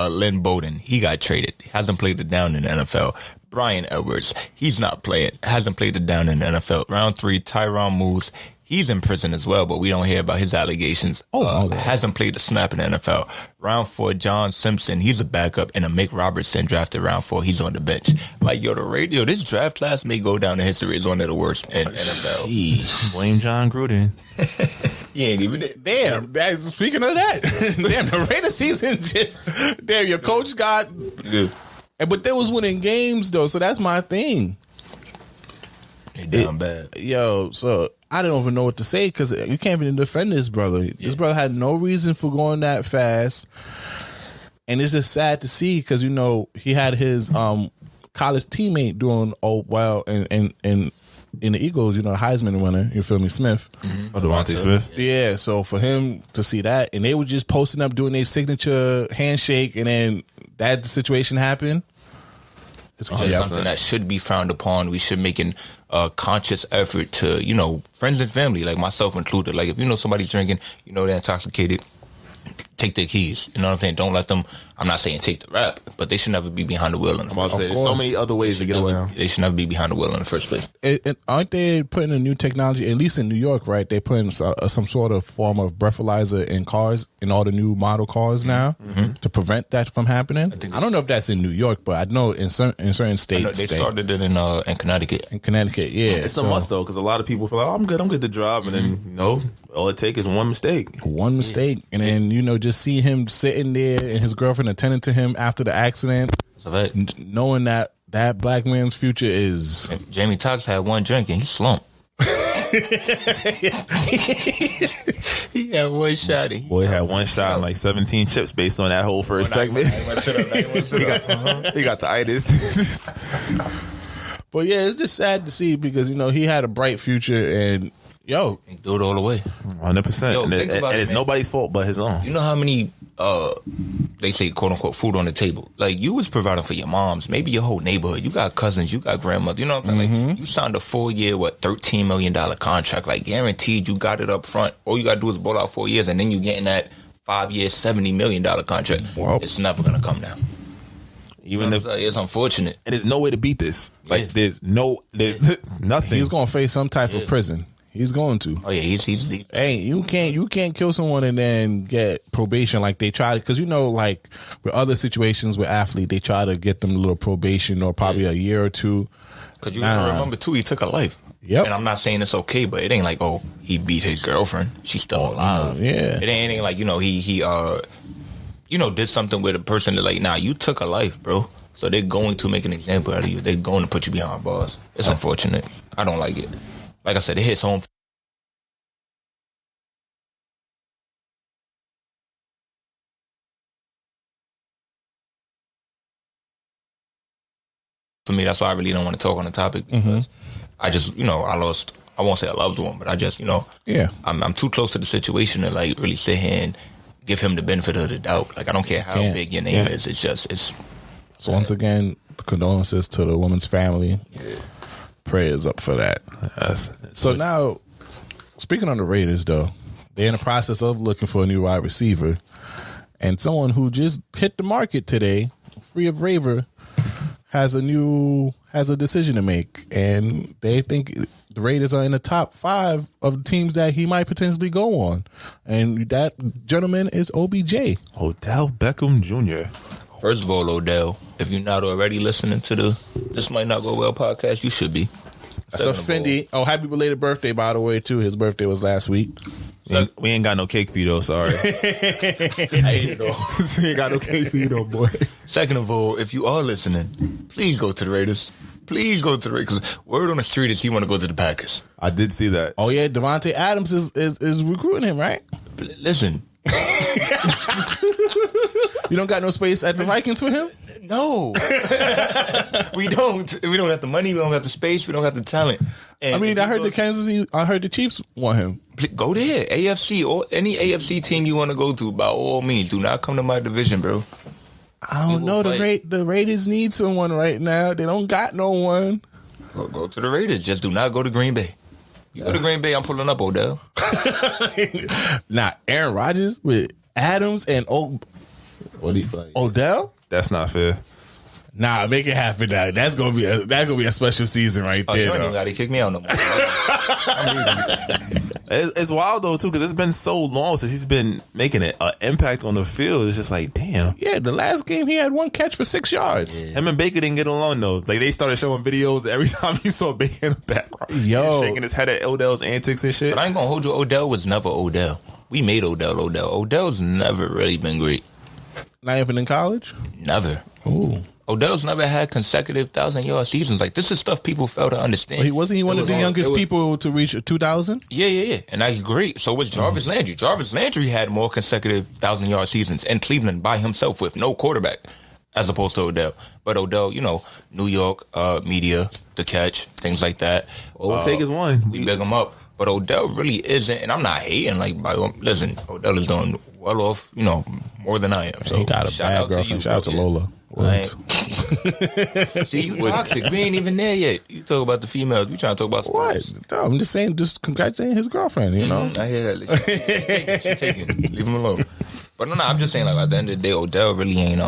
Lynn Bowden, he got traded. Hasn't played it down in the NFL. Brian Edwards, he's not playing. Hasn't played it down in the NFL. Round 3, Tyron Moose, he's in prison as well, but we don't hear about his allegations. Hasn't played a snap in the NFL. Round 4, John Simpson, he's a backup, and a Mick Robertson drafted round 4. He's on the bench. This draft class may go down in history as one of the worst in NFL. Blame John Gruden. He ain't even there. Damn, speaking of that, damn, the Raiders season damn, your coach got, but they was winning games though, so that's my thing. They down bad. Yo, so I don't even know what to say because you can't even defend this brother. Yeah. This brother had no reason for going that fast, and it's just sad to see because he had his college teammate doing well in the Eagles, Heisman winner, you feel me, Smith. Mm-hmm. Devontae Smith. Yeah, so for him to see that, and they were just posting up doing their signature handshake, and then that situation happened. It's something that should be frowned upon. We should make a conscious effort to, friends and family, like myself included. Like if somebody's drinking, they're intoxicated, take their keys. You know what I'm saying? Don't let them. I'm not saying take the rap, but they should never be behind the wheel in the first place. There's so many other ways to get around. They should never be behind the wheel in the first place. And aren't they putting a new technology, at least in New York, right? They're putting some sort of form of breathalyzer in cars, in all the new model cars now, to prevent that from happening. I don't know if that's in New York, but I know in certain states. They started it in Connecticut. In Connecticut, yeah. It's a must, though, because a lot of people feel like, I'm good to drive, and then, all it takes is one mistake. And then, just see him sitting there and his girlfriend attending to him after the accident, knowing that black man's future is... Jamie Foxx had one drink and he slumped. He had one shot. Boy had one shot and like 17 chips based on that whole first segment. He got the itis. But yeah, it's just sad to see because, he had a bright future and... he threw it all away. 100%. And it's nobody's fault but his own. You know how many, they say, quote unquote, food on the table? Like, you was providing for your moms, maybe your whole neighborhood. You got cousins, you got grandmother. You know what I'm saying? Like, you signed a 4-year, $13 million contract. Like, guaranteed you got it up front. All you got to do is bowl out 4 years, and then you getting that 5-year, $70 million contract. Well, it's never going to come down. Even if it's unfortunate. And there's no way to beat this. Like, there's nothing. He's going to face some type of prison. He's going to. Oh yeah, he's. Hey, you can't kill someone and then get probation like they try to, because like with other situations with athletes, they try to get them a little probation or probably a year or two. Because you gotta remember too, he took a life. Yep. And I'm not saying it's okay, but it ain't like he beat his girlfriend. She's still alive. Yeah. It ain't like he did something with a person that like you took a life, bro. So they're going to make an example out of you. They're going to put you behind bars. It's unfortunate. I don't like it. Like I said, it hits home. For me, that's why I really don't want to talk on the topic because I just, I won't say I loved one, but I just, I'm too close to the situation to like really sit here and give him the benefit of the doubt. Like, I don't care how big your name is. So once again, condolences to the woman's family. Yeah. Prayers up for that. So now, speaking on the Raiders, though, they're in the process of looking for a new wide receiver, and someone who just hit the market today, free of waiver, has a new has a decision to make, and they think the Raiders are in the top 5 of the teams that he might potentially go on, and that gentleman is OBJ. Odell Beckham Jr. First of all, Odell, if you're not already listening to the This Might Not Go Well podcast, you should be. That's a Fendi. Oh, happy belated birthday, by the way, too. His birthday was last week. We ain't got no cake for you, though. Sorry. I hate it all. We ain't got no cake for you, though, boy. Second of all, if you are listening, please go to the Raiders. Please go to the Raiders. 'Cause word on the street is he want to go to the Packers. I did see that. Oh, yeah. Devontae Adams is recruiting him, right? Listen. You don't got no space at the Vikings for him? No. We don't. We don't have the money. We don't have the space. We don't have the talent. And I mean, I heard the Chiefs want him. Go there. AFC or any AFC team you want to go to, by all means, do not come to my division, bro. I don't know. The Raiders need someone right now. They don't got no one. Go to the Raiders. Just do not go to Green Bay. You go to Green Bay, I'm pulling up, Odell. Nah, Aaron Rodgers with Adams and Odell? That's not fair. Nah, make it happen now. That's gonna be a special season right there. You don't even gotta kick me out no more. It's wild though too, because it's been so long since he's been making an impact on the field. It's just like, damn. Yeah, the last game he had one catch for 6 yards. Yeah. Him and Baker didn't get along though. Like they started showing videos every time he saw Baker in the background. Yo, shaking his head at Odell's antics and shit. But I ain't gonna hold you. Odell was never Odell. We made Odell. Odell's never really been great. Not even in college? Never. Ooh. Odell's never had consecutive 1,000-yard seasons. Like, this is stuff people fail to understand. Wasn't he one of the youngest people to reach 2,000? Yeah. And that's great. So was Jarvis Landry. Jarvis Landry had more consecutive 1,000-yard seasons in Cleveland by himself with no quarterback, as opposed to Odell. But Odell, New York, media, the catch, things like that. All it take is one. We big him up. But Odell really isn't, and I'm not hating. Like, listen, Odell is doing well off, more than I am. So he got a bad girlfriend. Shout out to Lola. See, you toxic. We ain't even there yet. You talk about the females. We trying to talk about sports. What? No, I'm just saying, just congratulating his girlfriend, I hear that. She's taking. Leave him alone. But no, I'm just saying, like, at the end of the day, Odell really ain't,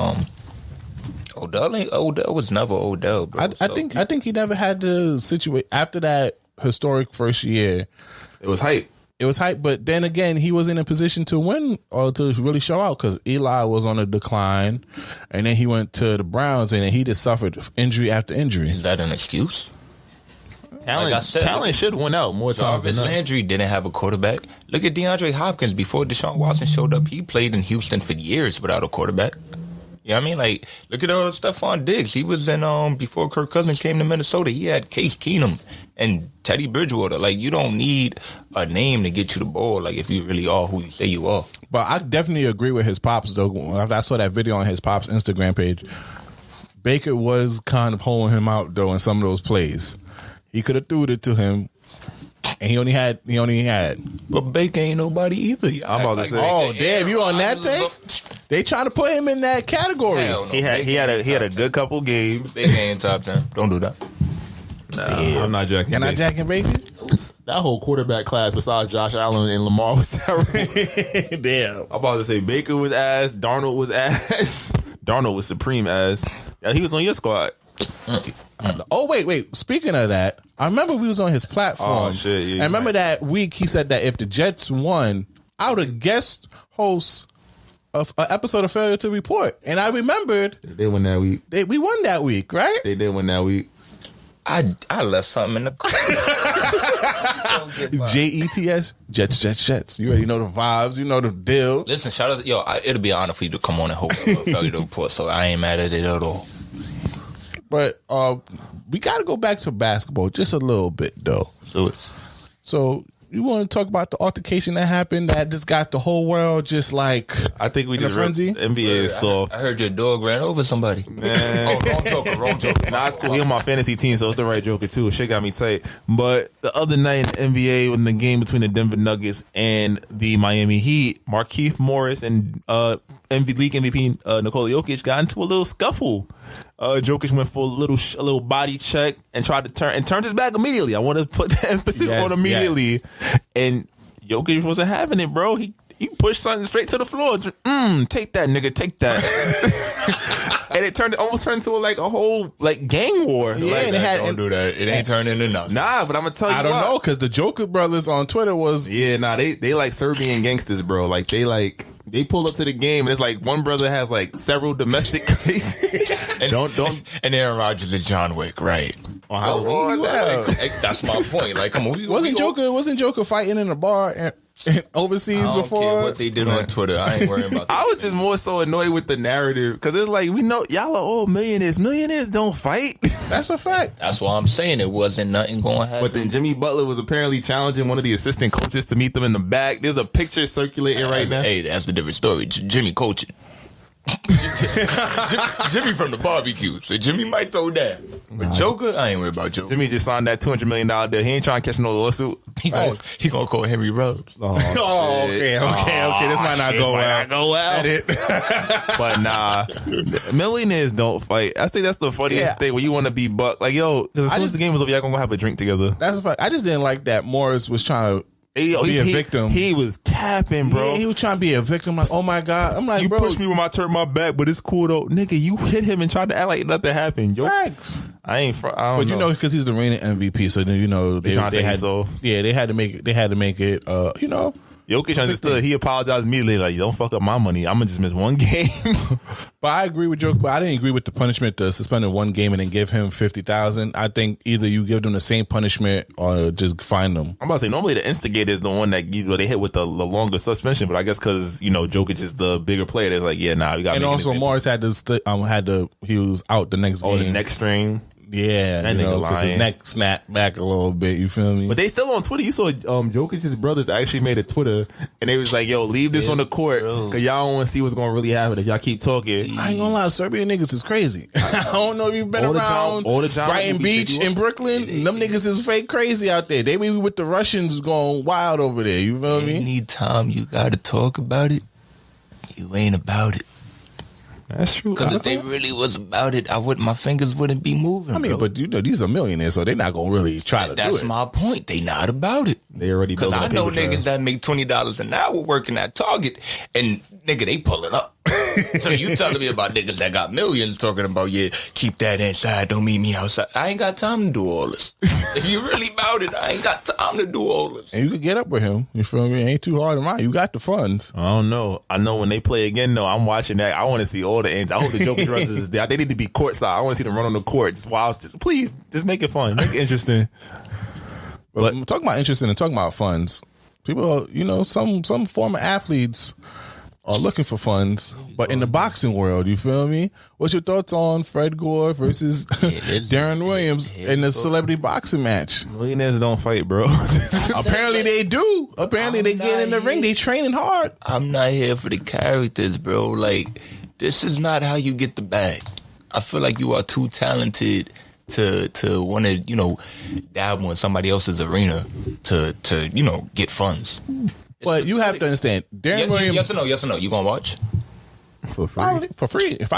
Odell was never Odell, bro. I think he never had the situation after that historic first year. It was hype. But then again, he was in a position to win or to really show out because Eli was on a decline, and then he went to the Browns, and then he just suffered injury after injury. Is that an excuse? Talent should win out more times than Jarvis Landry didn't have a quarterback. Look at DeAndre Hopkins. Before Deshaun Watson showed up, he played in Houston for years without a quarterback. You know what I mean? Like, look at Stephon Diggs. He was in, before Kirk Cousins came to Minnesota, he had Case Keenum and Teddy Bridgewater. Like, you don't need a name to get you the ball, like, if you really are who you say you are. But I definitely agree with his pops, though. When I saw that video on his pops' Instagram page, Baker was kind of pulling him out, though, in some of those plays. He could have threw it to him, and he only had. But Baker ain't nobody either. I'm about to say. Oh, damn, you on that thing? They trying to put him in that category. No, he had a good couple games. Baker ain't top 10. Don't do that. Nah, I'm not jacking. Can I jack and Baker? That whole quarterback class besides Josh Allen and Lamar was terrible. Damn. I'm about to say Baker was ass. Darnold was ass. Darnold was supreme ass. Yeah, he was on your squad. Oh, wait. Speaking of that, I remember we was on his platform. Oh, shit. Yeah, and I remember that week he said that if the Jets won, I would have guest host of an episode of Failure to Report. And I remembered they won that week. We won that week, right? They did win that week. I left something in the car. JETS, Jets. You already know the vibes. You know the deal. Listen, shout out. It'll be an honor for you to come on and host Failure to Report, so I ain't mad at it at all. But we got to go back to basketball just a little bit, though. So you want to talk about the altercation that happened that just got the whole world just like I think we in a just frenzy? NBA is soft. I heard your dog ran over somebody. Man. Wrong joker. Nah, it's cool. He on my fantasy team, so it's the right joker too. Shit got me tight. But the other night in the NBA, in the game between the Denver Nuggets and the Miami Heat, Markieff Morris and league MVP Nikola Jokic got into a little scuffle. Jokic went for a little body check and tried to turned his back immediately. I want to put the emphasis on immediately. Yes. And Jokic wasn't having it, bro. You push something straight to the floor. Take that, nigga. Take that. And it almost turned into like a whole like gang war. Yeah, like, don't do that. It ain't turning into nothing. Nah, but I'm gonna tell you. I don't know because the Joker brothers on Twitter was they like Serbian gangsters, bro. Like they pull up to the game and it's like one brother has like several domestic cases. and Aaron Rodgers is John Wick, right? That's my point. Like, come on, wasn't Joker fighting in a bar overseas I don't before? care what they did on Twitter. I ain't worrying about that. I was just more so annoyed with the narrative because it's like we know y'all are all millionaires. Millionaires don't fight. That's a fact. That's why I'm saying it wasn't nothing going to happen. But then Jimmy Butler was apparently challenging one of the assistant coaches to meet them in the back. There's a picture circulating right now. Hey, that's a different story. Jimmy coaching. Jimmy from the barbecue, so Jimmy might throw down. But Joker, I ain't worried about Joker. Jimmy just signed that $200 million deal. He ain't trying to catch no lawsuit. He gonna call Henry Ruggs. Okay. This might not go well. Edit. But nah, millionaires don't fight. I think that's the funniest thing when you want to be buck. Like, yo, because as soon as the game was over, y'all gonna go have a drink together. That's a fact. I just didn't like that Morris was trying to be a victim. He was capping, bro. Yeah, he was trying to be a victim. Like, oh my God. I'm like, you bro, pushed me when I turned my back, but it's cool though, nigga. You hit him and tried to act like nothing happened. Yo, facts. I don't know because he's the reigning MVP, so then they had so. Yeah, they had to make it. They had to make it. Jokic understood. He apologized immediately. Like, don't fuck up my money. I'm gonna just miss one game. But I agree with Jokic. But I didn't agree with the punishment to suspend him one game and then give him $50,000. I think either you give them the same punishment or just fine them. I'm about to say normally the instigator is the one that they hit with the longer suspension. But I guess because Jokic is the bigger player, they're like, yeah, nah, we got. And also Morris he was out the next game. Oh, the next string. Yeah, because his neck snapped back a little bit. You feel me? But they still on Twitter. You saw Jokic's brothers actually made a Twitter, and they was like, "Yo, leave this on the court because y'all don't want to see what's going to really happen if y'all keep talking." I ain't gonna lie, Serbian niggas is crazy. I don't know if you've been around Brighton Beach in Brooklyn. Them niggas is fake crazy out there. They be with the Russians going wild over there. You feel me? Anytime you got to talk about it, you ain't about it. That's true. Because if they really was about it, my fingers wouldn't be moving. I mean, bro. but these are millionaires, so they're not gonna really try to do it. That's my point. They not about it. They already because I know niggas that make $20 an hour working at Target, and nigga, they pull it up. So you telling me about niggas that got millions talking about, yeah, keep that inside, don't meet me outside. I ain't got time to do all this. If you really about it, I ain't got time to do all this. And you can get up with him. You feel me? It ain't too hard to mind. You got the funds. I don't know. I know when they play again, though, I'm watching that. I want to see all the ends. I hope the Joker brothers is there. They need to be courtside. I want to see them run on the court. Please, just make it fun. Make it interesting. But talking about interesting and talking about funds, people, some former athletes are looking for funds, but in the boxing world, you feel me? What's your thoughts on Fred Gore versus Darren Williams in the celebrity boxing match? Millionaires don't fight, bro. Apparently they do. Apparently they get in the ring. They training hard. I'm not here for the characters, bro. Like, this is not how you get the bag. I feel like you are too talented to want to, dabble in somebody else's arena to get funds. But you have to understand, Darren Williams. Yes or no? You gonna watch for free? Probably, for free. If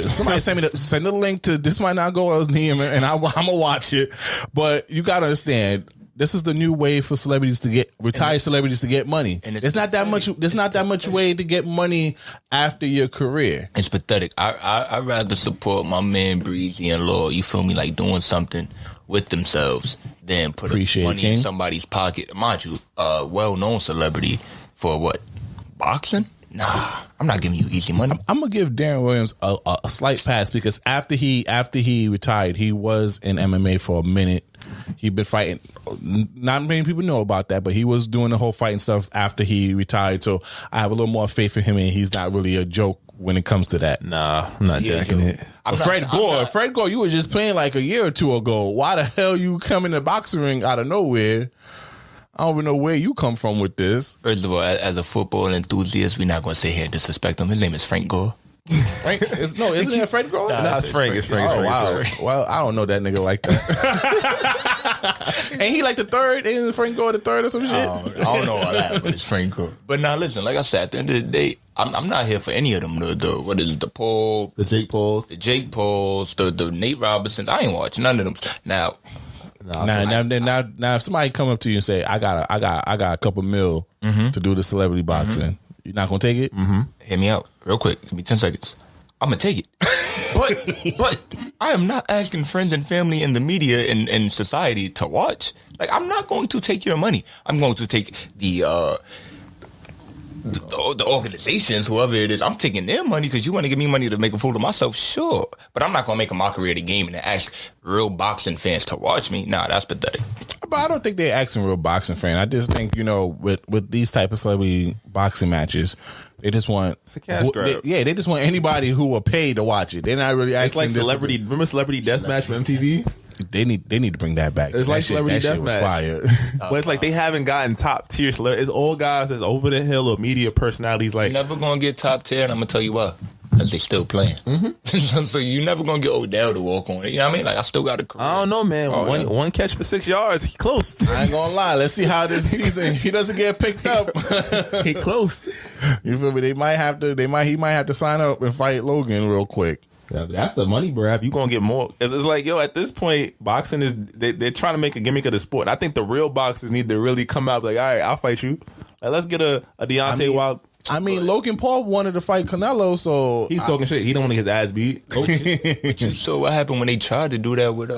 somebody send the link to This Might Not Go Well Neiman, and I'm gonna watch it. But you gotta understand, this is the new way for celebrities to get retired celebrities to get money. And it's not that much. There's not that much way to get money after your career. It's pathetic. I rather support my man Breezy and Law. You feel me? Like doing something with themselves than put money in somebody's pocket. Mind you, well-known celebrity for what? Boxing? Nah, I'm not giving you easy money. I'm gonna give Darren Williams a slight pass because after he retired, he was in MMA for a minute. He'd been fighting. Not many people know about that, but he was doing the whole fighting stuff after he retired. So I have a little more faith in him, and he's not really a joke when it comes to that. Nah, I'm not jacking it. Fred Gore, you were just playing like a year or two ago. Why the hell you come in the boxing ring out of nowhere? I don't even know where you come from with this. First of all, as a football enthusiast, we're not going to sit here and disrespect him. His name is Frank Gore. Isn't it Fred Gore? Nah, it's Frank. It's Frank. Oh, wow. Well, I don't know that nigga like that. Ain't he like the third? Ain't Frank Gore the third or some shit? I don't know all that, but it's Frank Gore. But now, listen, like I said, at the end of the day, I'm not here for any of them. What is it, the Paul? The Jake Pauls. The Nate Robinsons. I ain't watching none of them. Now, if somebody come up to you and say, I got a couple mil to do the celebrity boxing, You're not gonna take it? Mm-hmm. Hear me out real quick. Give me 10 seconds. I'm gonna take it. but I am not asking friends and family in the media and society to watch. Like, I'm not going to take your money. I'm going to take the organizations, whoever it is. I'm taking their money because you want to give me money to make a fool of myself, sure. But I'm not going to make a mockery of the game and ask real boxing fans to watch me. Nah, that's pathetic. But I don't think they're asking real boxing fans. I just think, with these type of celebrity boxing matches, they just want it's a cash grab. They just want anybody who will pay to watch it. They're not really asking. It's like celebrity. Remember Celebrity Deathmatch from MTV? They need to bring that back. It's like Celebrity Deathmatch. But it's like they haven't gotten top tier celebrities. It's all guys that's over the hill or media personalities. Like, you're never gonna get top tier, and I'm gonna tell you why. Because they still playing. Mm-hmm. So you're never gonna get Odell to walk on it. You know what I mean? Like, I still got a career. I don't know, man. One catch for 6 yards. He close. I ain't gonna lie. Let's see how this season he doesn't get picked up. He close. You feel me? He might have to sign up and fight Logan real quick. Yeah, that's the money grab. You gonna get more. It's like, yo, at this point, boxing is they're trying to make a gimmick of the sport. And I think the real boxers need to really come out like, all right, I'll fight you. Like, let's get a Deontay Wilder. Logan Paul wanted to fight Canelo, so he's talking shit. He don't want to get his ass beat. But you saw what happened when they tried to do that with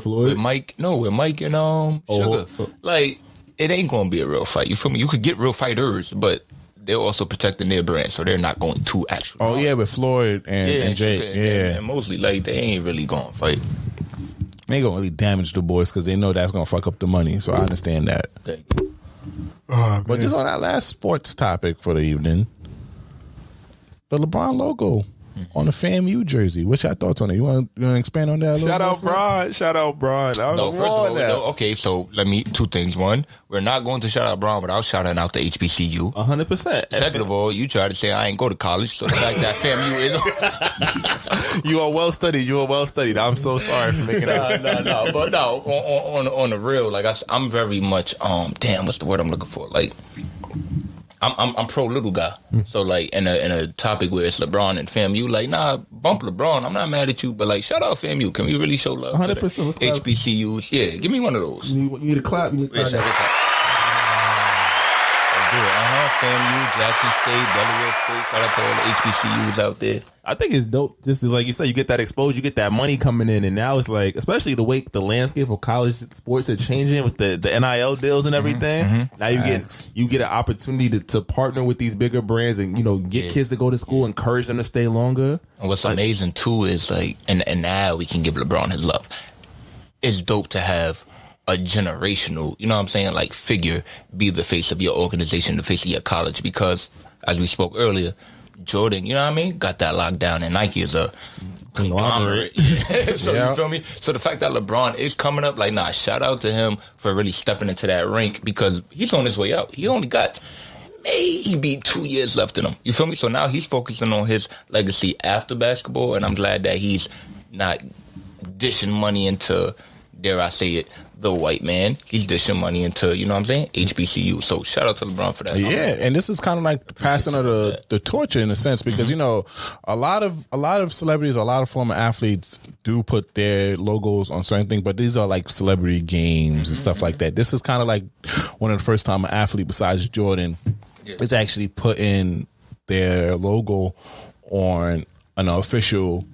Floyd? with Mike? No, with Mike and Sugar. Like, it ain't gonna be a real fight. You feel me? You could get real fighters, but they're also protecting their brand, so they're not going to actually. Oh yeah, with Floyd and Jake, and mostly like they ain't really gonna fight. They ain't gonna really damage the boys because they know that's gonna fuck up the money. So I understand that. But just on that last sports topic for the evening, the LeBron logo on the FAMU jersey. What's your thoughts on it? You want to expand on that a little bit? Shout out Bron. No, first of all, okay, so let me, two things. One, we're not going to shout out Bron without shouting out the HBCU. 100%. Second of all, you try to say I ain't go to college, so the fact that FAMU is... You are well studied. I'm so sorry for making that. No. But no, on the real, like I'm very much, damn, what's the word I'm looking for? Like, I'm pro little guy. So like in a topic where it's LeBron and FAMU, like, nah, bump LeBron. I'm not mad at you, but like, shout out FAMU. Can we really show love? 100%. HBCUs. Yeah, give me one of those. You need a clap. What's up? FAMU, Jackson State, Delaware State. Shout out to all the HBCUs out there. I think it's dope. Just as like you said, you get that exposure, you get that money coming in, and now it's like, especially the way the landscape of college sports are changing with the NIL deals and everything. Now you get an opportunity to partner with these bigger brands and get kids to go to school, encourage them to stay longer. And what's amazing too is like, and now we can give LeBron his love. It's dope to have a generational, you know what I'm saying, like figure be the face of your organization, the face of your college, because as we spoke earlier, Jordan, you know what I mean, got that locked down, and Nike is a conglomerate. So you feel me? So the fact that LeBron is coming up, like, nah, shout out to him for really stepping into that rink, because he's on his way out. He only got maybe 2 years left in him. You feel me? So now he's focusing on his legacy after basketball, and I'm glad that he's not dishing money into, dare I say it, the white man. He's dishing money into, you know what I'm saying, HBCU. So shout out to LeBron for that. Yeah, and this is kind of like passing of the torch in a sense, because a lot of celebrities, a lot of former athletes do put their logos on certain things, but these are like celebrity games and stuff like that. This is kind of like one of the first time an athlete besides Jordan is actually putting their logo on an official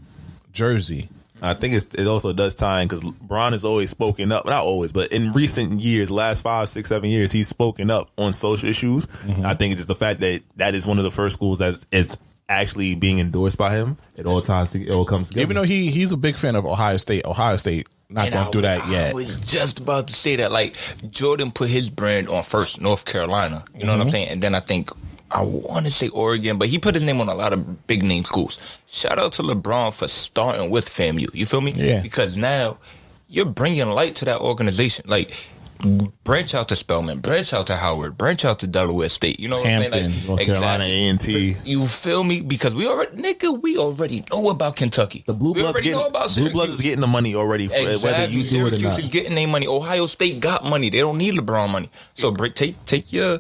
jersey. I think it also does time because Bron has always spoken up, not always, but in recent years, last 5, 6, 7 years, he's spoken up on social issues. I think it's just the fact that is one of the first schools that is actually being endorsed by him. It all comes together. Even though he's a big fan of Ohio State not going through that yet. I was just about to say that, like, Jordan put his brand on first, North Carolina. You know what I'm saying? And then I think, I want to say Oregon, but he put his name on a lot of big name schools. Shout out to LeBron for starting with FAMU. You feel me? Yeah. Because now you're bringing light to that organization. Like, branch out to Spelman, branch out to Howard, branch out to Delaware State. You know what I'm saying? Like, North Carolina, A&T. You feel me? Because we already know about Kentucky. The Blue Bloods is getting the money already. Whether you do it or not. Syracuse is getting their money. Ohio State got money. They don't need LeBron money. So take your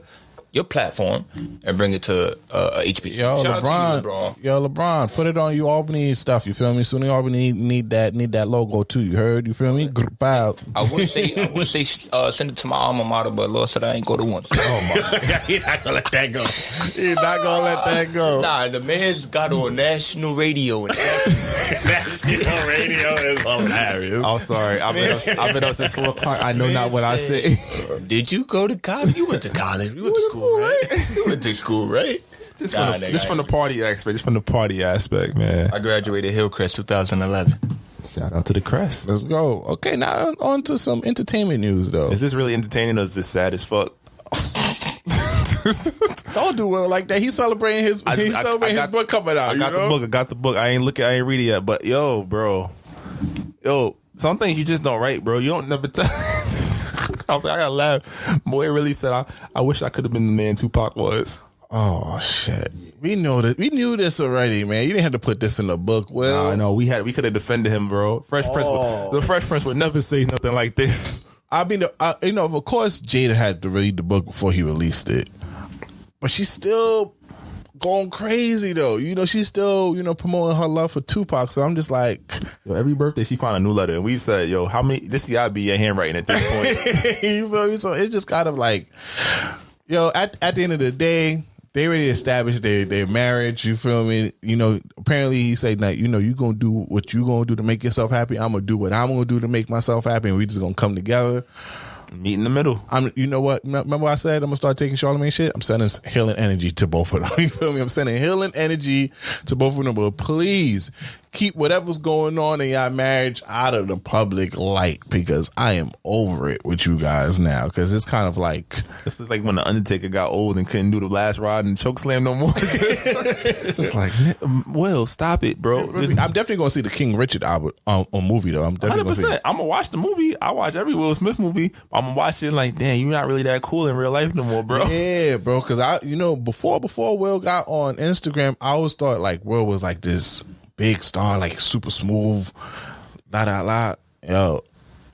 your platform and bring it to HBC. Yo, Shout out to you, LeBron. Yo, LeBron, put it on you Albany stuff. You feel me? Soon Albany need that logo too. You heard? You feel me? Bow. I would say send it to my alma mater, but Lord said I ain't go to one. Oh my! He's not gonna let that go. He's not gonna let that go. Nah, the man's got on national radio. And national radio is hilarious. I'm sorry. I've been up since 4 o'clock. I know not what I say. Did you go to college? You went to college. You went to school, right? You went to school, right? Just from the party aspect. Just from the party aspect, man. I graduated Hillcrest 2011. Shout out to the Crest. Let's go. Okay, now on to some entertainment news, though. Is this really entertaining or is this sad as fuck? Don't do well like that. He's celebrating his book coming out. I got the book. I ain't read it yet. But yo, bro. Yo, some things you just don't write, bro. You don't never tell. I gotta laugh. Boy really said, I wish I could have been the man Tupac was. Oh shit. We knew this already, man. You didn't have to put this in the book. Well, no, we could have defended him, bro. The Fresh Prince would never say nothing like this. I mean, of course, Jada had to read the book before he released it, but she's still going crazy though. She's still promoting her love for Tupac. So I'm just like, yo, every birthday she found a new letter, and we said, yo, how many? This gotta be your handwriting at this point. You feel me? So it's just kind of like, yo, at the end of the day, they already established their marriage. You feel me? Apparently he said that, you gonna do what you gonna do to make yourself happy. I'm gonna do what I'm gonna do to make myself happy, and we just gonna come together. Meet in the middle. You know what? Remember I said I'm gonna start taking Charlamagne shit? I'm sending healing energy to both of them. You feel me? I'm sending healing energy to both of them. But please keep whatever's going on in your marriage out of the public light, because I am over it with you guys now. Because it's kind of like, this is like when the Undertaker got old and couldn't do the last ride and choke slam no more. Just like, well, stop it, bro. I'm definitely gonna see the King Richard album on movie though. I'm definitely 100%. Gonna see. I'm gonna watch the movie. I watch every Will Smith movie. I'm gonna watch it like, damn, you're not really that cool in real life no more, bro. Yeah, bro. Because before Will got on Instagram, I always thought like Will was like this big star, like super smooth, yo.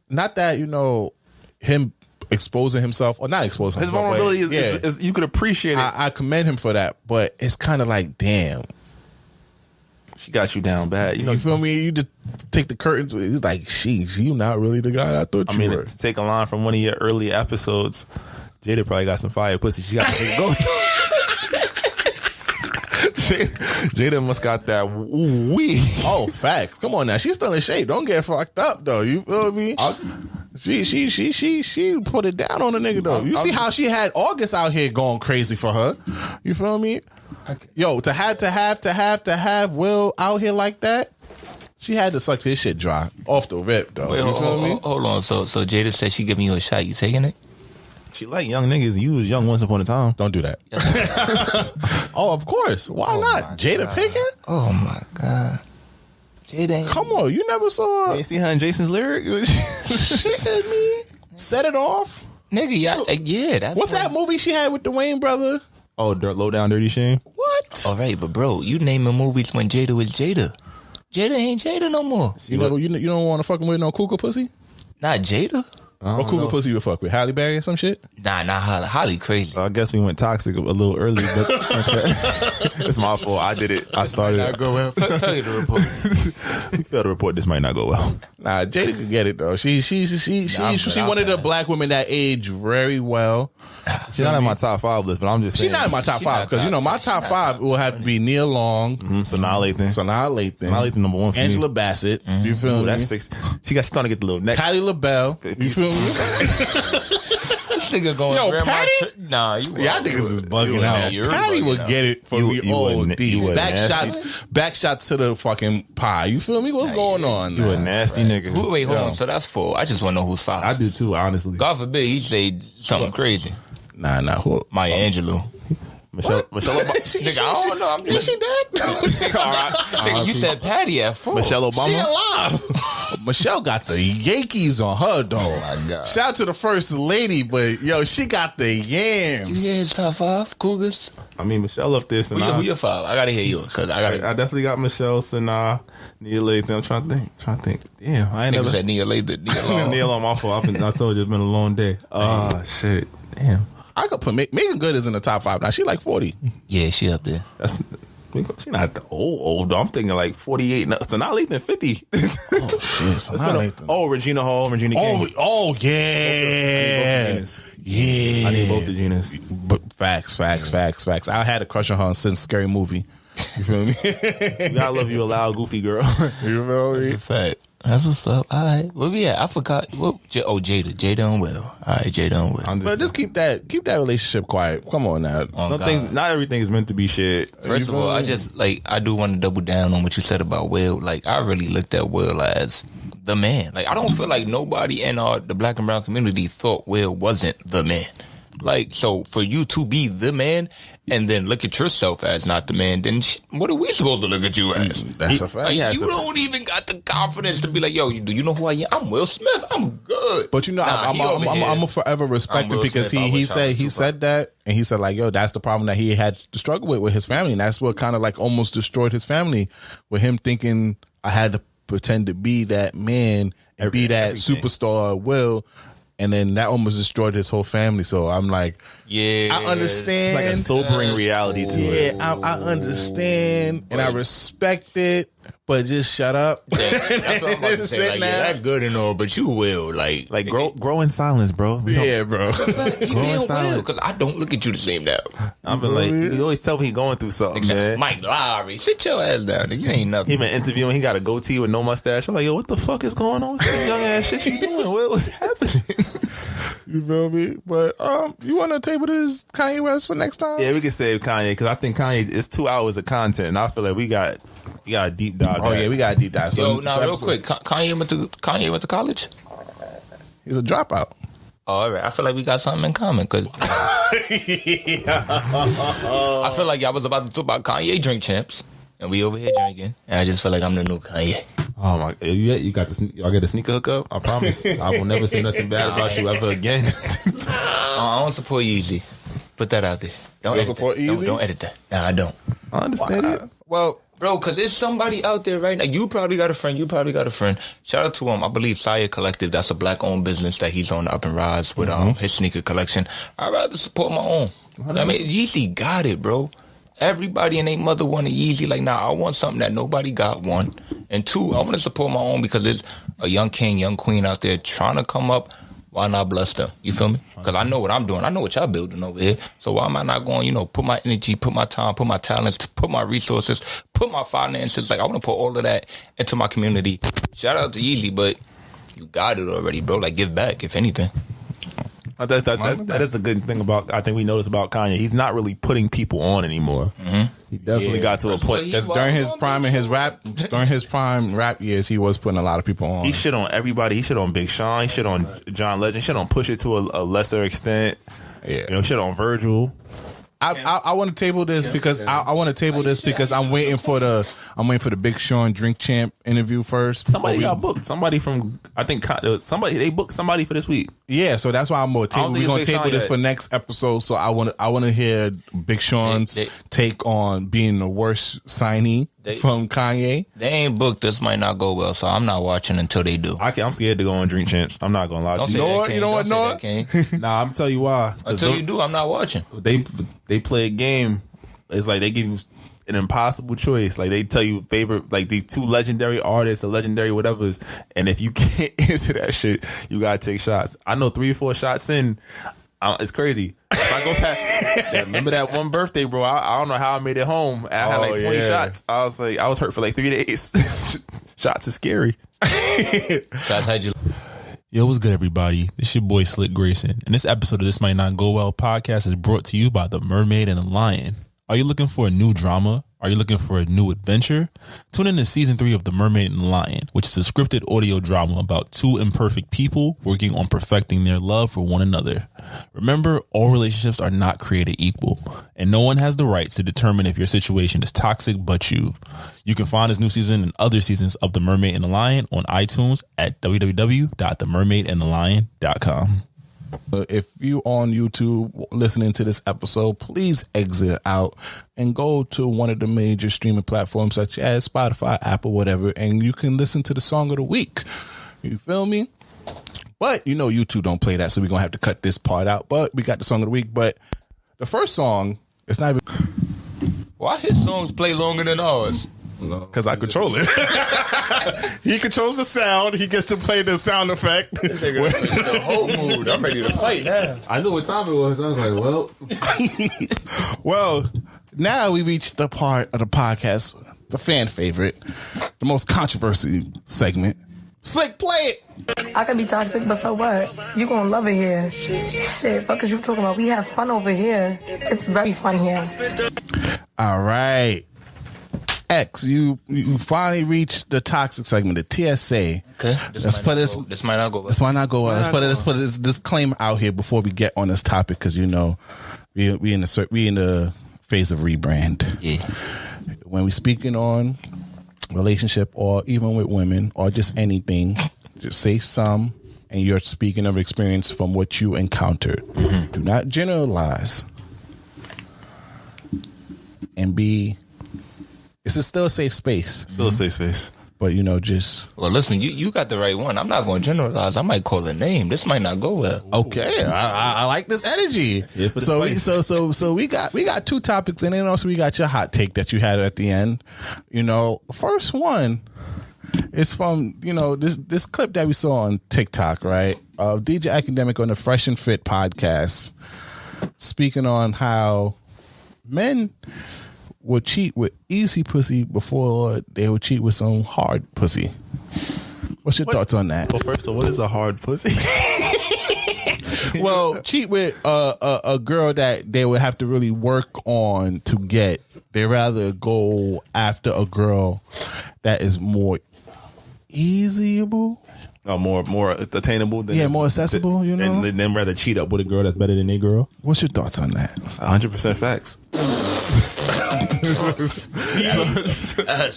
Not that him exposing himself or not exposing his himself. His vulnerability is you could appreciate it. I commend him for that, but it's kind of like, damn, she got you down bad. You feel me? You just take the curtains. It's like, sheesh, you not really the guy I thought you were. To take a line from one of your early episodes, Jada probably got some fire pussy. She got to go. Jada must got that wee. Oh, facts. Come on now. She's still in shape. Don't get fucked up though. You feel me? She put it down on the nigga though. You see how she had August out here going crazy for her. You feel me? Yo, to have Will out here like that, she had to suck his shit dry off the rip though. Wait, you feel me? Hold on. So Jada said she giving you a shot. You taking it? She like young niggas. You was young once upon a time. Don't do that. Oh, of course. Why not? Jada Pinkett? Oh my god. Jada. Come on, you never saw. You see her in Jason's lyric? She said me. Set it off. Nigga, yeah. That's What's that movie she had with the Wayne brother? Oh, Low Down Dirty Shame. What? All right, but bro, you naming movies when Jada was Jada. Jada ain't Jada no more. You don't want to fucking with no cougar pussy? Not Jada. What cougar pussy you would fuck with? Halle Berry or some shit? Nah, not Holly. Holly crazy. So I guess we went toxic a little early, but okay. It's my fault. I did it. I started it. Go well. Tell you the report. Fail to report. This might not go well. Nah, Jada could get it though. She one of the black women that age very well. She's not in my top 5 list, but I'm just saying. She's not in my top 5 because my top 5 will have to be Nia Long, Sanaa Lathan, number 1 for Angela me. Bassett. You feel me? That's 6. She's starting to get the little neck. Patti LaBelle. You feel me? This nigga going. Yo, Patty? Nah, you. Y'all niggas is bugging out. Patty would get it for me. Back shots to the fucking pie. You feel me? What's going on? You a nasty nigga. Wait, hold on. So that's 4. I just want to know who's 5. I do too, honestly. God forbid he say something crazy. Nah. Who? Maya Angelou. Michelle Obama. Nigga, I don't know. Is she dead? Nigga, you said Patty at 4. Michelle Obama. She alive. Michelle got the Yankees on her though. Oh my God. Shout out to the first lady, but yo, she got the yams. You hear his top 5 Cougars? I mean, Michelle up there. Who your 5? I gotta hear yours. Cause I definitely got Michelle, Sanaa, Nia Lathan. I'm trying to think. Damn, I ain't never said Nia Lathan. Nia on my fault. I told you it's been a long day. Shit. Damn. I could put Megan Good is in the top 5 now. She like 40. Yeah, she up there. She not the old though. I'm thinking like 48. No, so not Lathan 50. Oh shit! Regina Hall, Regina King. Oh yeah. Yeah, I need both the Genas. But facts. I had a crush on her since Scary Movie. You feel me? You gotta love you a loud, goofy girl. You feel me? That's a fact. That's what's up. All right, where we at? I forgot. Jada and Will. All right, Jada and Will. But just keep that relationship quiet. Come on now. Not everything is meant to be shared. First of all, I do want to double down on what you said about Will. Like, I really looked at Will as the man. Like, I don't feel like nobody in the black and brown community thought Will wasn't the man. Like, so for you to be the man and then look at yourself as not the man, then what are we supposed to look at you as? That's a fact. Like, you don't even got the confidence to be like, yo, do you know who I am? I'm Will Smith. I'm good. But you know, I'm gonna forever respect it because he said that, and he said like, yo, that's the problem that he had to struggle with his family, and that's what kind of like almost destroyed his family, with him thinking I had to pretend to be that man and be that superstar Will. And then that almost destroyed his whole family. So I'm like, yeah, I understand. It's like a sobering reality to it. Yeah, I understand and I respect it, but just shut up. Yeah, that's what I'm about to say. Like, yeah, that's good and all, but you will like grow in silence, bro. Yeah, bro. Grow in silence, because I don't look at you the same now. I've been like, you always tell me he going through something, man. Mike Lowry, sit your ass down. You ain't nothing. He been interviewing. He got a goatee with no mustache. I'm like, yo, what the fuck is going on with this young ass shit you doing? What's happening? You feel me? But you want to table this Kanye West for next time? Yeah, we can save Kanye because I think Kanye it's 2 hours of content, and I feel like we got a deep dive. Oh yeah, we got a deep dive. So, real quick, Kanye went to college. He's a dropout. Oh, all right. I feel like we got something in common because I feel like y'all was about to talk about Kanye drink champs, and we over here drinking, and I just feel like I'm the new Kanye. Oh my! You got the y'all get a sneaker hookup? I promise. I will never say nothing bad about you ever again. I don't support Yeezy. Put that out there. Don't support Yeezy? Don't edit that. Nah, I don't. I understand it. Well, bro, because there's somebody out there right now. You probably got a friend. Shout out to him. I believe Saya Collective. That's a black-owned business that he's on the up and rise with his sneaker collection. I'd rather support my own. I mean, Yeezy got it, bro. Everybody and their mother wanted Yeezy. Like, nah, I want something that nobody got, 1. And 2, I want to support my own because there's a young king, young queen out there trying to come up. Why not bless them? You feel me? Because I know what I'm doing. I know what y'all building over here. So why am I not going, put my energy, put my time, put my talents, put my resources, put my finances. Like, I want to put all of that into my community. Shout out to Yeezy, but you got it already, bro. Like, give back, if anything. That is a good thing I think we noticed about Kanye. He's not really putting people on anymore. Mm-hmm. He definitely got to a point because during his prime rap years, he was putting a lot of people on. He shit on everybody. He shit on Big Sean. He shit on John Legend. Shit on Pusha to a lesser extent. Yeah, shit on Virgil. I want to table this because I'm waiting for the Big Sean Drink Champ interview first. Somebody got booked. Somebody from they booked somebody for this week. Yeah, so that's why I'm going to table. We're going to table this for next episode. So I want to hear Big Sean's take on being the worst signee from Kanye. They ain't booked. This might not go well, so I'm not watching until they do. I'm scared to go on Drink Champs. I'm not going to lie to you. You know what, Noah? Nah, I'm tell you why. Until you do, I'm not watching. They play a game. It's like they give you an impossible choice. Like they tell you favorite, like these 2 legendary artists or legendary whatever's, and if you can't answer that shit, you gotta take shots. I know 3 or 4 shots in, it's crazy. If I go back, remember that one birthday, bro? I don't know how I made it home. I had like 20 shots. I was like, I was hurt for like 3 days. Shots are scary. Shots had you. Yo, what's good, everybody? This your boy Slick Grayson, and this episode of This Might Not Go Well podcast is brought to you by The Mermaid and the Lion. Are you looking for a new drama? Are you looking for a new adventure? Tune in to season 3 of The Mermaid and the Lion, which is a scripted audio drama about 2 imperfect people working on perfecting their love for one another. Remember, all relationships are not created equal, and no one has the right to determine if your situation is toxic but you. You can find this new season and other seasons of The Mermaid and the Lion on iTunes at www.themermaidandthelion.com. If you on YouTube listening to this episode, please exit out and go to one of the major streaming platforms such as Spotify, Apple, whatever, and you can listen to the song of the week. You feel me? But YouTube don't play that, so we're gonna have to cut this part out. But we got the song of the week. But the first song, it's not even. Why his songs play longer than ours? Because I control it. He controls the sound. He gets to play the sound effect. The whole mood. I'm ready to fight now. I knew what time it was. I was like, well. Well, now we reached the part of the podcast, the fan favorite, the most controversial segment. Slick, play it. I can be toxic, but so what? You gonna love it here. Shit, fuck is you talking about? We have fun over here. It's very fun here. All right. X, you finally reached the toxic segment, the TSA. Okay. This might not go well. Let's put this disclaimer out here before we get on this topic, because we in the phase of rebrand. Yeah. When we speaking on relationship, or even with women, or just anything, just say some, and you're speaking of experience from what you encountered. Mm-hmm. Do not generalize. And this is still a safe space. Still a safe space. But, just... Well, listen, you got the right one. I'm not going to generalize. I might call a name. This might not go well. Okay. I like this energy. Yeah, so we got two topics, and then also we got your hot take that you had at the end. First one is from, this clip that we saw on TikTok, right? Of DJ Academic on the Fresh and Fit podcast, speaking on how men would cheat with easy pussy before they would cheat with some hard pussy. What's your thoughts on that? Well, first of all, what is a hard pussy? Well, cheat with a girl that they would have to really work on to get. They rather go after a girl that is more easyable. More attainable than more accessible, and then rather cheat up with a girl that's better than a girl. What's your thoughts on that? 100% facts.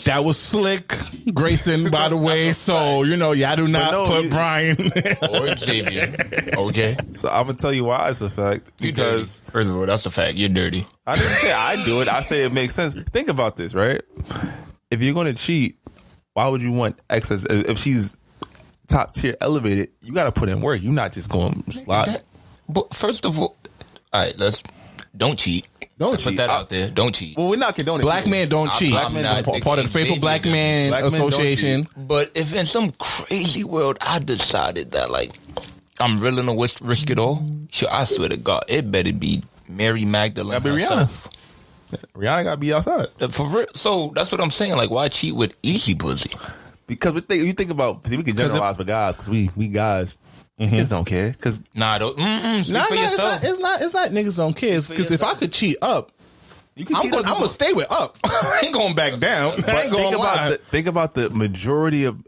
That was Slick Grayson, by the way. So y'all do not put Brian or Xavier. Okay, so I'm gonna tell you why it's a fact. Because first of all, that's a fact. You're dirty. I didn't say I do it. I say it makes sense. Think about this, right? If you're gonna cheat, why would you want excess? If she's top tier elevated, you got to put in work. You're not just going slide. But first of all right, don't cheat. Put that out there. Don't cheat. Well, we're not condoning black men don't cheat. I'm not part of the Faithful Black Man Association. But if in some crazy world I decided that I'm willing to risk it all, I swear to God, it better be Mary Magdalene herself. Rihanna got to be outside. For real. So that's what I'm saying. Why cheat with easy pussy? Because you think about, we can generalize for guys because we guys. Mm-hmm. Niggas don't care. Cause it's not niggas don't care. Because if I could cheat up, I'm gonna stay with up. I ain't going back down. I ain't going lie. Think about the majority of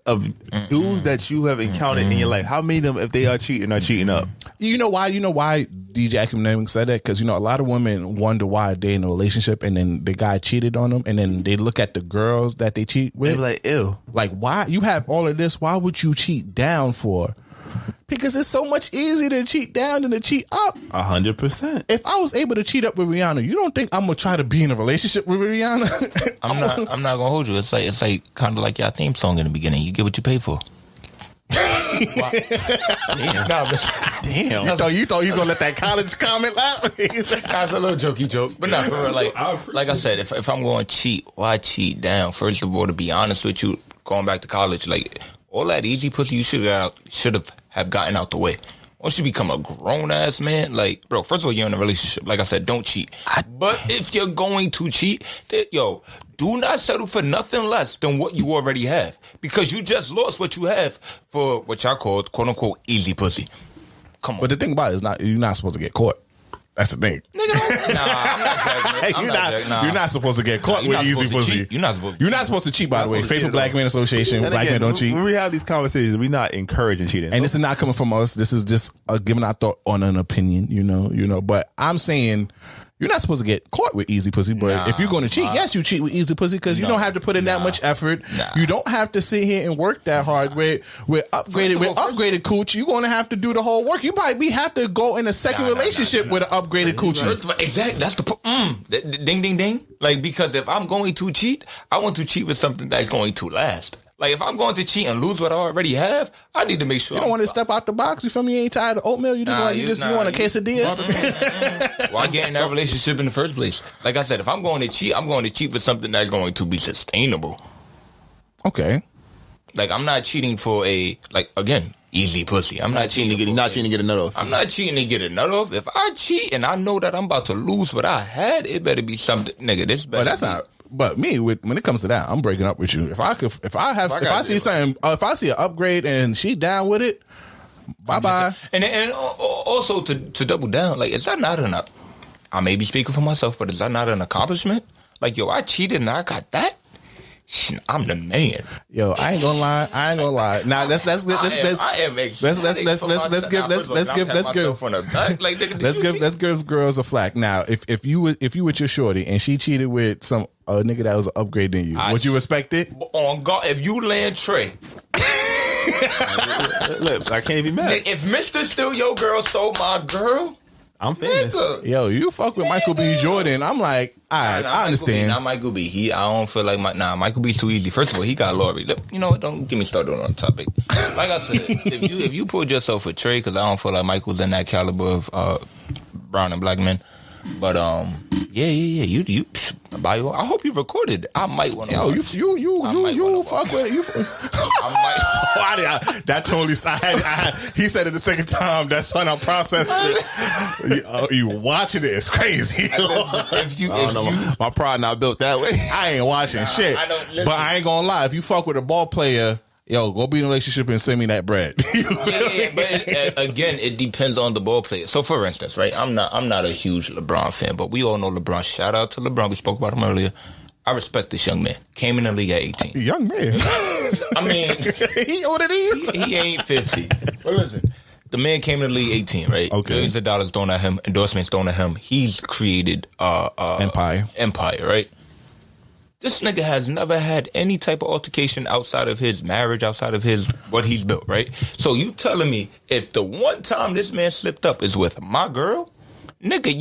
dudes that you have encountered in your life. How many of them, if they are cheating up? You know why DJ Academic said that? Because a lot of women wonder why they're in a relationship and then the guy cheated on them, and then they look at the girls that they cheat with. They're like, ew. Why you have all of this? Why would you cheat down for? Because it's so much easier to cheat down than to cheat up. 100%. If I was able to cheat up with Rihanna, you don't think I'm gonna try to be in a relationship with Rihanna? I'm not gonna hold you. It's like kind of like your theme song in the beginning. You get what you pay for. Damn. You thought you gonna let that college comment out? That's a little jokey joke, but not for real. Like I said, if I'm going to cheat, why cheat down? First of all, to be honest with you, going back to college, all that easy pussy you should have gotten out the way. Once you become a grown ass man, bro, first of all, you're in a relationship. Like I said, don't cheat. But if you're going to cheat, do not settle for nothing less than what you already have, because you just lost what you have for what y'all call quote unquote easy pussy. Come on. But the thing about it is you're not supposed to get caught. That's the thing. Nigga, I'm not you're not supposed to get caught with easy pussy. You're not supposed to cheat, by the way. Faithful Black Men Association, Black Men Don't Cheat. When we have these conversations, we're not encouraging cheating. And this is not coming from us. This is just giving our thought on an opinion, But I'm saying you're not supposed to get caught with easy pussy, but if you're going to cheat, yes, you cheat with easy pussy because you don't have to put in that much effort. You don't have to sit here and work that hard. With upgraded cooch, you're going to have to do the whole work. You probably have to go in a second relationship with an upgraded cooch. Exactly. That's the ding, ding, ding. Because if I'm going to cheat, I want to cheat with something that's going to last. Like, if I'm going to cheat and lose what I already have, I need to make sure. You don't want to step out the box. You feel me? You ain't tired of oatmeal. You just want a quesadilla. Why get in that relationship in the first place? Like I said, if I'm going to cheat, I'm going to cheat for something that's going to be sustainable. Okay. Like, I'm not cheating for again, easy pussy. I'm not cheating to get a nut off. I'm not cheating to get a nut off. If I cheat and I know that I'm about to lose what I had, it better be something, nigga. This better. But that's not. But me, when it comes to that, I'm breaking up with you. If I see an upgrade and she down with it, bye. And also to double down, like, is that not enough? I may be speaking for myself, but is that not an accomplishment? Like, yo, I cheated and I got that. I'm the man. Yo, I ain't gonna lie. Now let's give girls a flack. Now, if you with your shorty and she cheated with some nigga that was an upgrade than you, would you respect it? On God, if you land Trey. Look, I can't be mad. If Mr. Still Your Girl stole my girl, I'm famous. Nigga. Yo, you fuck with Michael B. Jordan. I'm like, all right, I understand. Not Michael B. I don't feel like Michael B's too easy. First of all, he got Lori. You know what? Don't get me started on the topic. Like I said, if you pulled yourself a Trey, because I don't feel like Michael's in that caliber of brown and black men. But yeah. You I hope you recorded. I might want to. Yo, you fuck with it. That totally. He said it the second time. That's when I processed it. You watching it? It's crazy. My pride not built that way. I ain't watching shit. But I ain't gonna lie. If you fuck with a ball player, yo, go be in a relationship and send me that bread. But again, it depends on the ball player. So, for instance, right, I'm not a huge LeBron fan, but we all know LeBron. Shout out to LeBron. We spoke about him earlier. I respect this young man. Came in the league at 18. Young man. I mean, he older than you. He ain't 50. But listen, the man came in the league 18, right? Okay. Millions of dollars thrown at him, endorsements thrown at him. He's created empire, right? This nigga has never had any type of altercation outside of his marriage, outside of what he's built, right? So you telling me if the one time this man slipped up is with my girl, nigga,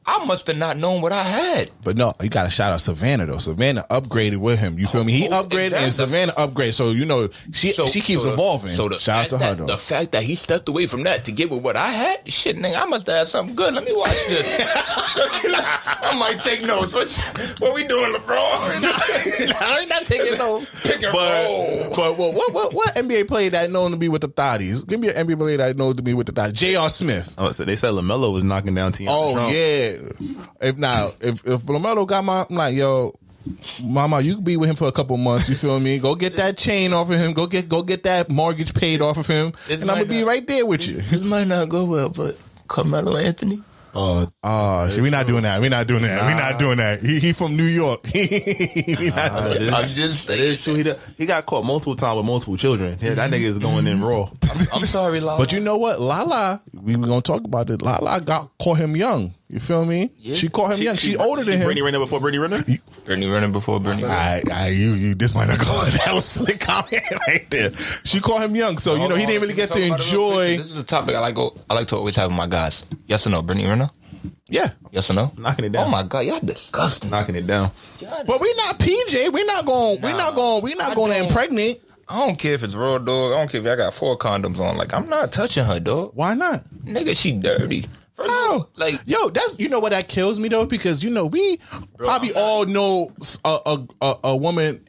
I must have not known what I had. But no, you got to shout out Savannah though. Savannah upgraded with him. You feel me? He upgraded exactly. And Savannah upgraded. So you know she keeps evolving. So shout out to her though. The fact that he stepped away from that to get with what I had, shit, nigga, I must have had something good. Let me watch this. I might take notes. What we doing, LeBron? I'm not taking notes. Pick and roll. But what NBA player that known to be with the thotties? Give me an NBA player that known to be with the thotties. J.R. Smith. Oh, so they said LaMelo was knocking down Tiana Trump. Yeah. If LaMelo got I'm like, yo, mama, you can be with him for a couple months. You feel me? Go get that chain off of him. Go get that mortgage paid off of him, and I'm gonna be right there with you. This might not go well, but Carmelo Anthony. We're not doing that. We're not doing that. He from New York. I'm just saying. It's true. He got caught multiple times with multiple children. Yeah, that nigga is going in raw. I'm sorry, Lala. But you know what? Lala, we were gonna talk about it. Lala caught him young. You feel me? Yeah. She caught him young. She older than him. Brittany Renner before Brittany Renner? Brittany Renner before Brittany Renner. You this might not go. That was slick comment right there. She caught him young, so he didn't really get to enjoy. This is a topic I like to always have with my guys. Yes or no, Brittany Renner? Yeah. Yes or no? Knocking it down. Oh my God, y'all disgusting. Knocking it down. But we're not PJ. We're not going to impregnate. I don't care if it's raw, dog. I don't care if I got 4 condoms on. Like, I'm not touching her, dog. Why not? Nigga, she dirty. How? Like, yo, that's what that kills me though, because we probably all know a woman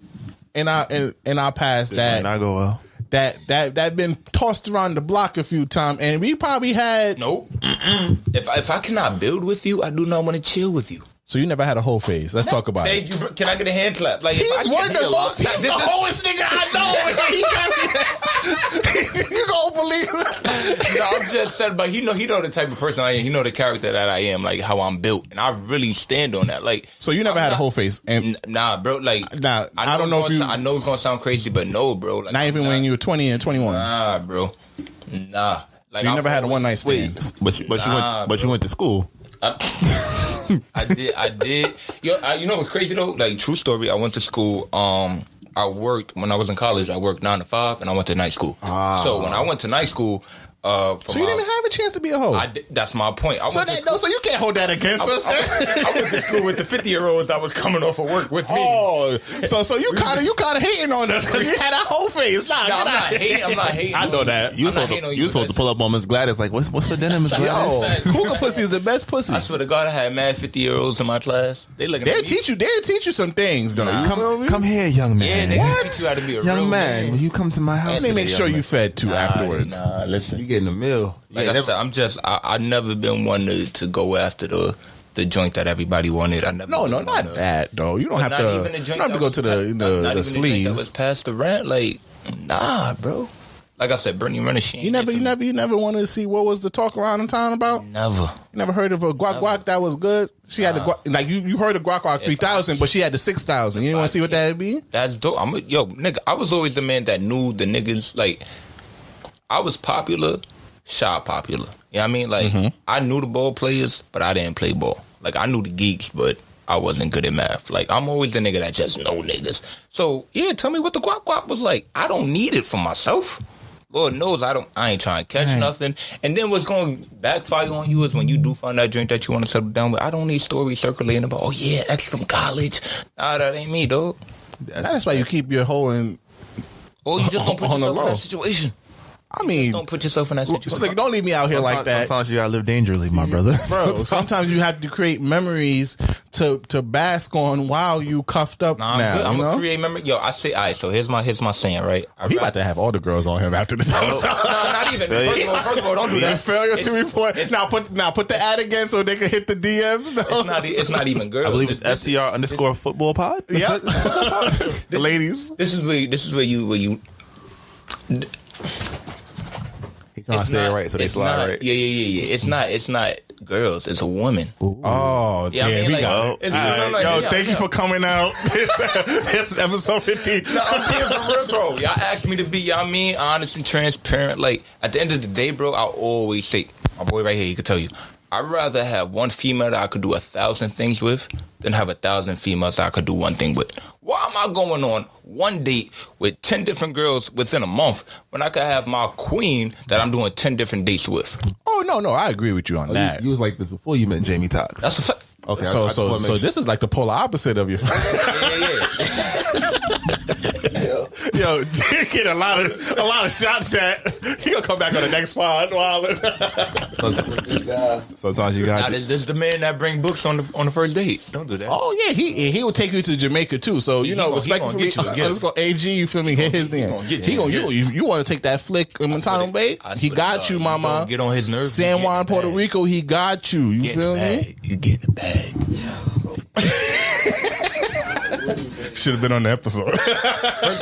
in our past that might not go well. That been tossed around the block a few times, and we probably had nope. If I cannot build with you, I do not want to chill with you. So you never had a whole phase. Let's talk about it. You. Can I get a hand clap? Like, he's one of the most. He's the hoest nigga I know. You gonna believe it? No, I'm just saying, but he know the type of person I am. He know the character that I am, like how I'm built, and I really stand on that. Like, so you never had a whole phase, and nah, bro. Like, nah, I don't know if you. I know it's gonna sound crazy, but no, bro. Like, not even when you were 20 and 21. Nah, bro. Nah. Like, so you never had a one night stand. But you went to school. I did. Yo, you know what's crazy though? Like, true story. I went to school. I worked when I was in college. I worked 9 to 5, and I went to night school. So when I went to night school, So you didn't even have a chance to be a hoe. That's my point. So you can't hold that against us. I went to school with the 50-year-olds that was coming off of work with me. Oh, so you kind of hating on us because you had that whole face. Nah, I'm not hating. I know that. You supposed to pull up on Miss Gladys like, what's for dinner, Miss Gladys? Yo, cougar pussy is the best pussy. I swear to God, I had mad 50-year-olds in my class. They'll teach you some things, though. Come here, young man. Yeah, they teach you how to be a young real man. Will you come to my house? And they make sure you fed too afterwards. Nah, listen. You getting a meal. Like I said, I've never been one to go after the joint that everybody wanted. I never. No, not that though. You don't have to. Even the joint you don't have to go to the sleeves. That was past the rant. Like, nah, bro. Like I said, Brittany Renner, you never wanted to see what was the talk around in town about. Never. You never heard of a guac that was good. She had the guac, you heard of guac 3000, but she had the 6000. You didn't want to see what that'd be. That's dope. Nigga, I was always the man that knew the niggas. Like, I was popular. Shot popular. You know what I mean? Like, I knew the ball players, but I didn't play ball. Like, I knew the geeks, but I wasn't good at math. Like, I'm always the nigga that just know niggas. So, yeah, tell me what the guac was like. I don't need it for myself. Lord knows I ain't trying to catch nothing. And then what's going to backfire on you is when you do find that drink that you want to settle down with. I don't need stories circulating about, oh, yeah, that's from college. Nah, that ain't me, dog. That's why you keep your hoe in. Or you just don't put yourself in that situation. I mean, don't put yourself in that situation. Like, don't leave me out here like that. Sometimes you gotta live dangerously, my brother. Bro, sometimes you have to create memories to bask on while you cuffed up. I'm gonna create memory. Yo, I say, all right. So here's my saying, right? He about to have all the girls on him after this episode. No, not even. First of all, don't do that. Failure to report. Now put the ad again so they can hit the DMs. No. It's not even girls. I believe it's FTR_football pod. Yep. The ladies. This is where you. Trying to say it right, so they slide right. Yeah. It's not girls. It's a woman. Ooh. Oh, yeah. I mean, we got it. Thank you for coming out. This is episode 15. No, I'm being for real, bro. Y'all asked me to be, honest and transparent. Like, at the end of the day, bro, I always say, my boy right here, he could tell you, I'd rather have one female that I could do 1,000 things with than have 1,000 females that I could do one thing with. Why am I going on one date with 10 different girls within a month when I could have my queen that I'm doing 10 different dates with? Oh, no, I agree with you on that. You was like this before you met Jamie Tox. That's a fact. Okay, so this is like the polar opposite of your. Yo, get a lot of shots at. He gonna come back on the next pod. Sometimes you got. This is the man that bring books on the first date. Don't do that. Oh yeah, he will take you to Jamaica too. So respectfully, let's go. AG, you feel me? Hit his damn. You want to take that flick in Montano Bay? He got you, mama. Get on his nerves. San Juan, Puerto Rico. He got you. You feel me? You get the bag. Should have been on the episode.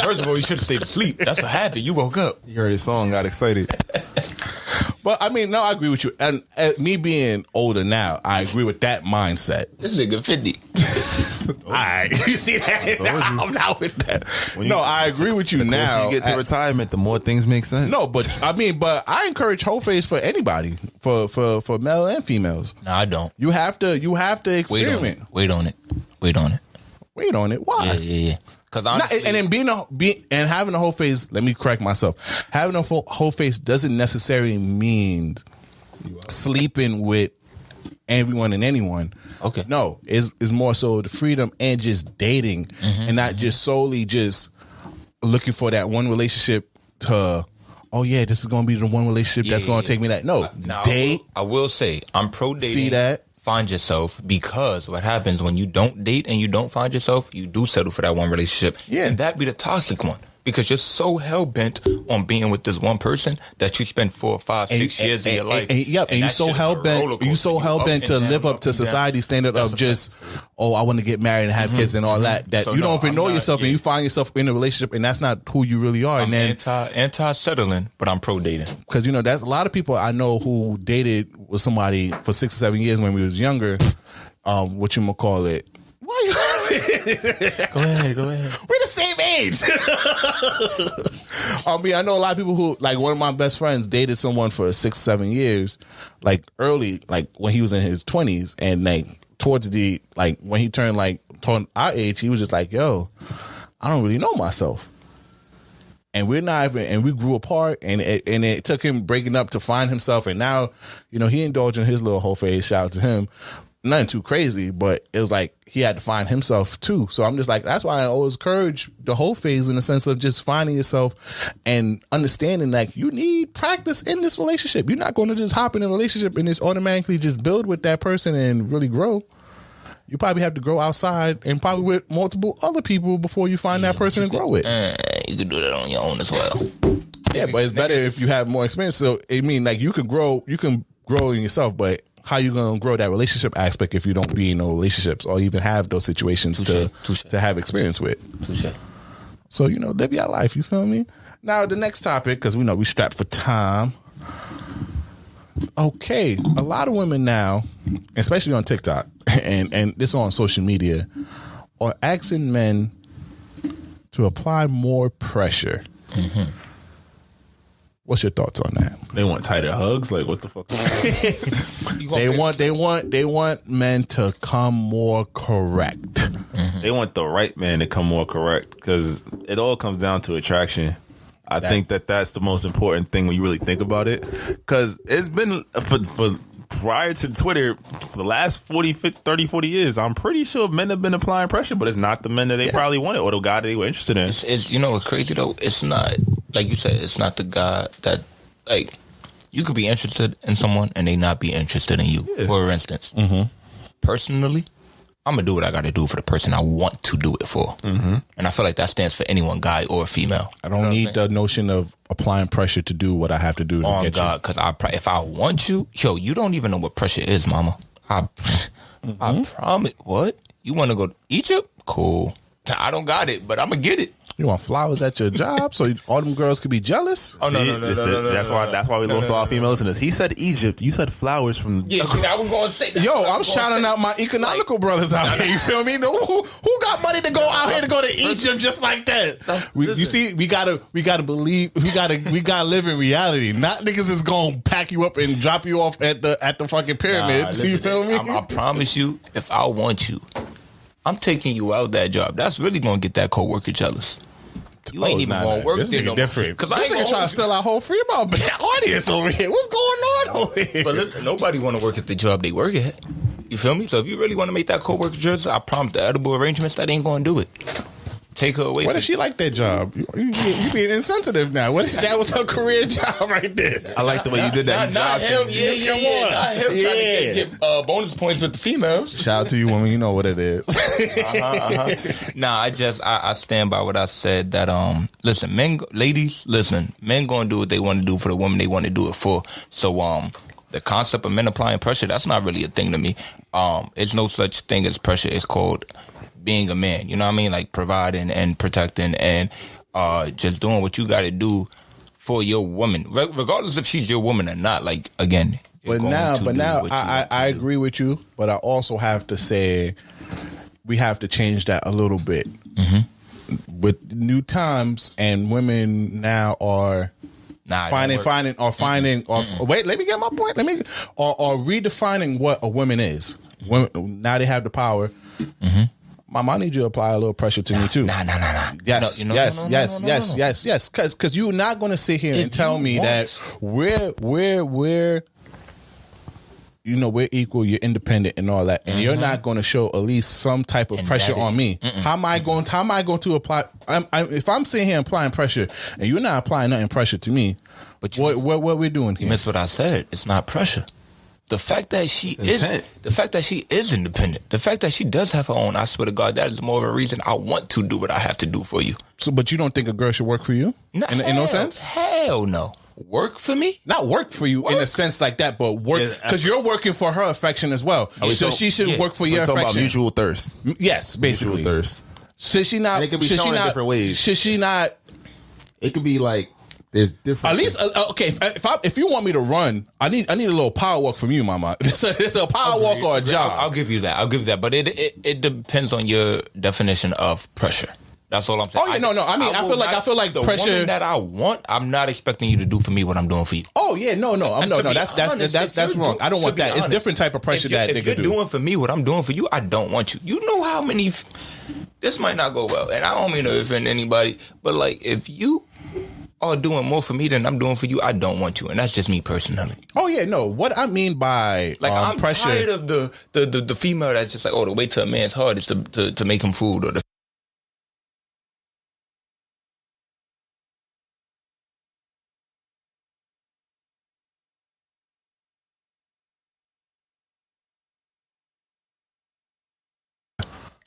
First of all, you should have stayed asleep. That's what happened. You woke up. You heard his song, got excited. But I mean, no, I agree with you. And me being older now, I agree with that mindset. This nigga 50. All right, you see that? I'm not with that. I agree with you now. You get to retirement, the more things make sense. No, but I encourage whole face for anybody, for male and females. No, I don't. You have to experiment. Wait on it. Why? Yeah. Because honestly, and then having a whole face. Let me correct myself. Having a whole face doesn't necessarily mean sleeping with everyone and anyone. Okay. No, it's more so the freedom and just dating, and not just solely just looking for that one relationship to. Oh yeah, this is gonna be the one relationship that's gonna take me that. No, date. I will say I'm pro dating. See that. Find yourself, because what happens when you don't date and you don't find yourself, you do settle for that one relationship. Yeah. And that be the toxic one, because you're so hell-bent on being with this one person that you spend 4, 5, 6 years of your life. And you so hell-bent to live up to society's standard of just, I want to get married and have kids and all that so you don't even know yourself and you find yourself in a relationship and that's not who you really are. I'm anti-settling, but I'm pro-dating. Because, that's a lot of people I know who dated with somebody for 6 or 7 years when we was younger. What you gonna call it? Why you laughing? Go ahead. We're the same age. I know a lot of people who, like, one of my best friends dated someone for 6, 7 years, like early, like when he was in his 20s, and like towards the, like when he turned our age, he was just like, yo, I don't really know myself. and we're not even, and we grew apart, and it took him breaking up to find himself, and now, you know, he indulged in his little whole phase. Shout out to him. Nothing too crazy, but it was like he had to find himself too. So I'm just like, that's why I always encourage the whole phase in the sense of just finding yourself and understanding like you need practice in this relationship. You're not going to just hop in a relationship and just automatically just build with that person and really grow. You probably have to grow outside and probably with multiple other people before you find that person and grow with. You can do that on your own as well. Yeah, but it's better if you have more experience. So I mean, like you can grow in yourself, but how you gonna grow that relationship aspect if you don't be in no relationships or even have those situations to have experience with? Touché. So, you know, live your life. You feel me? Now the next topic, because we know we strapped for time. Okay, a lot of women now, especially on TikTok and this on social media, are asking men to apply more pressure. Mm-hmm. What's your thoughts on that? They want tighter hugs. Like, what the fuck? They want men to come more correct. Mm-hmm. They want the right man to come more correct because it all comes down to attraction. I think that's the most important thing when you really think about it. Because it's been for prior to Twitter for the last 30, 40 years, I'm pretty sure men have been applying pressure, but it's not the men that they probably wanted or the guy that they were interested in. It's you know what's crazy though? It's not, like you said, it's not the guy that, like, you could be interested in someone and they not be interested in you. Yeah. For instance, personally, I'm going to do what I got to do for the person I want to do it for. Mm-hmm. And I feel like that stands for anyone, guy or female. I don't need the notion of applying pressure to do what I have to do to get God, because if I want you, you don't even know what pressure is, mama. I promise. What? You want to go to Egypt? Cool. I don't got it, but I'm going to get it. You want flowers at your job so all them girls could be jealous? Oh, no. That's why we lost all female listeners. He said Egypt. You said flowers from... Yeah, I was going to say that. Yo, I'm shouting out my economical brothers out here. You feel me? Who got money to go out here to go to Egypt just like that? You see, we gotta believe, we gotta live in reality. Not niggas is gonna pack you up and drop you off at the fucking pyramids. You feel me? I promise you, if I want you, I'm taking you out that job. That's really gonna get that coworker jealous. You ain't even gonna work there no more. Because I ain't gonna try to steal our whole free audience over here. What's going on over here? But listen, nobody want to work at the job they work at. You feel me? So if you really want to make that coworker jealous, I promise the edible arrangements, that ain't gonna do it. Take her away. What if she like that job? You being insensitive now. What if that was her career job right there? I like the way you did that. Not him. Yeah. Not him trying to get bonus points with the females. Shout out to you, woman. You know what it is. Nah, I stand by what I said. That listen, ladies, men gonna do what they want to do for the woman they want to do it for. So the concept of men applying pressure, that's not really a thing to me. It's no such thing as pressure. It's called being a man, you know what I mean? Like providing and protecting and just doing what you got to do for your woman, regardless if she's your woman or not. Like, again, but now I agree with you, but I also have to say we have to change that a little bit. Mm-hmm. With new times, and women now are wait, let me get my point. Or redefining what a woman is. Women, now they have the power. Mm-hmm. Mama, I need you to apply a little pressure to me too. Nah. Yes. Because you're not going to sit here and tell me that we're equal, you're independent and all that, and you're not going to show at least some type of pressure on me. How am I going to apply? If I'm sitting here applying pressure and you're not applying nothing pressure to me, but what we're doing here? You missed what I said. It's not pressure. The fact that she is independent, the fact that she does have her own, I swear to God, that is more of a reason I want to do what I have to do for you. So, but you don't think a girl should work for you? No, in no sense? Hell no. Work for me? Not work for you in a sense like that, but work, because you're working for her affection as well. So she should work for your affection. About mutual thirst. Yes, basically. Mutual thirst. Should she not? And it could be shown in different ways. Should she not? It could be like, there's different. At least, okay. If you want me to run, I need a little power walk from you, mama. It's a power walk or a job. I'll give you that. But it depends on your definition of pressure. That's all I'm saying. Oh yeah, no. I mean, I feel like the pressure woman that I want, I'm not expecting you to do for me what I'm doing for you. Oh yeah, no. That's wrong. I don't want that. It's different type of pressure that nigga do. If you're doing for me what I'm doing for you, I don't want you. You know how many? This might not go well, and I don't mean to offend anybody, but like if you are doing more for me than I'm doing for you, I don't want you. And that's just me personally. Oh, yeah, no. What I mean by like I'm pressure. tired of the female that's just like, oh, the way to a man's heart is to make him food, or the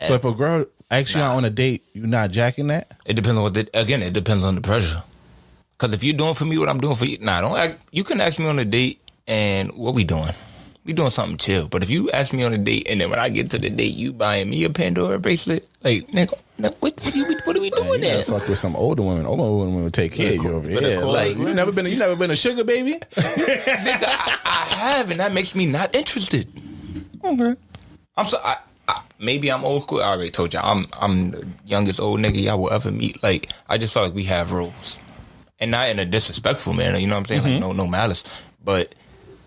So if a girl asks you out on a date, you're not jacking that? It depends on it depends on the pressure. Because if you're doing for me what I'm doing for you, don't act. You can ask me on a date and what we doing? We doing something chill. But if you ask me on a date and then when I get to the date, you buying me a Pandora bracelet, like, nigga, what are we doing there? You fuck with some older women. Older women will take care of you over here. Like, you never been a sugar baby? Nigga, I have, and that makes me not interested. Okay. I'm so. Maybe I'm old school. I already told y'all I'm the youngest old nigga y'all will ever meet. Like, I just feel like we have rules, and not in a disrespectful manner. You know what I'm saying? Mm-hmm. Like no malice, but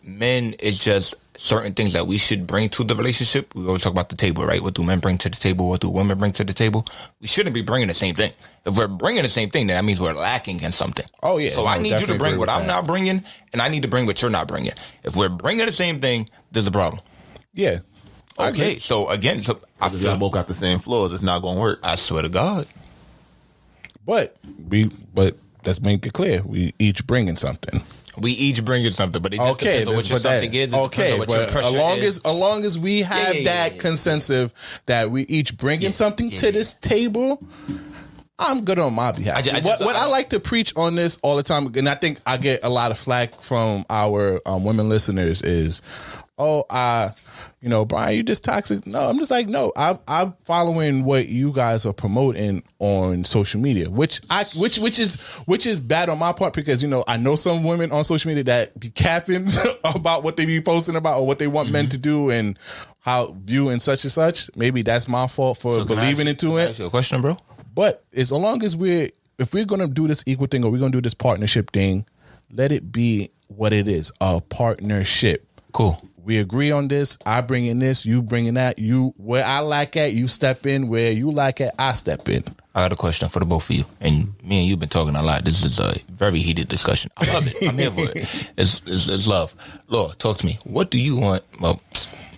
men, it's just certain things that we should bring to the relationship. We always talk about the table, right? What do men bring to the table? What do women bring to the table? We shouldn't be bringing the same thing. If we're bringing the same thing, then that means we're lacking in something. Oh yeah. So I need you to bring what I'm not bringing, and I need to bring what you're not bringing. If we're bringing the same thing, there's a problem. Yeah. Okay, so again, I If y'all both got the same flaws, it's not going to work. I swear to God. But let's make it clear. We each bringing something. We each bringing something, but it just depends on what your something is. Okay, what but your as long as we have that consensus that we each bringing something to this table, I'm good on my behalf. I like to preach on this all the time, and I think I get a lot of flack from our women listeners is, Brian, you just toxic. No, I'm just like, no, I'm following what you guys are promoting on social media, which is bad on my part because, I know some women on social media that be capping about what they be posting about or what they want men to do and how view and such and such. Maybe that's my fault for believing into it. Ask you a question, bro. But as long as if we're going to do this equal thing or we're going to do this partnership thing, let it be what it is, a partnership. Cool. We agree on this. I bring in this. You bring in that. Where I lack at, you step in. Where you lack at, I step in. I got a question for the both of you. And me and you been talking a lot. This is a very heated discussion. I love it. I'm here for it. It's love. Laura, talk to me. What do you want? Well,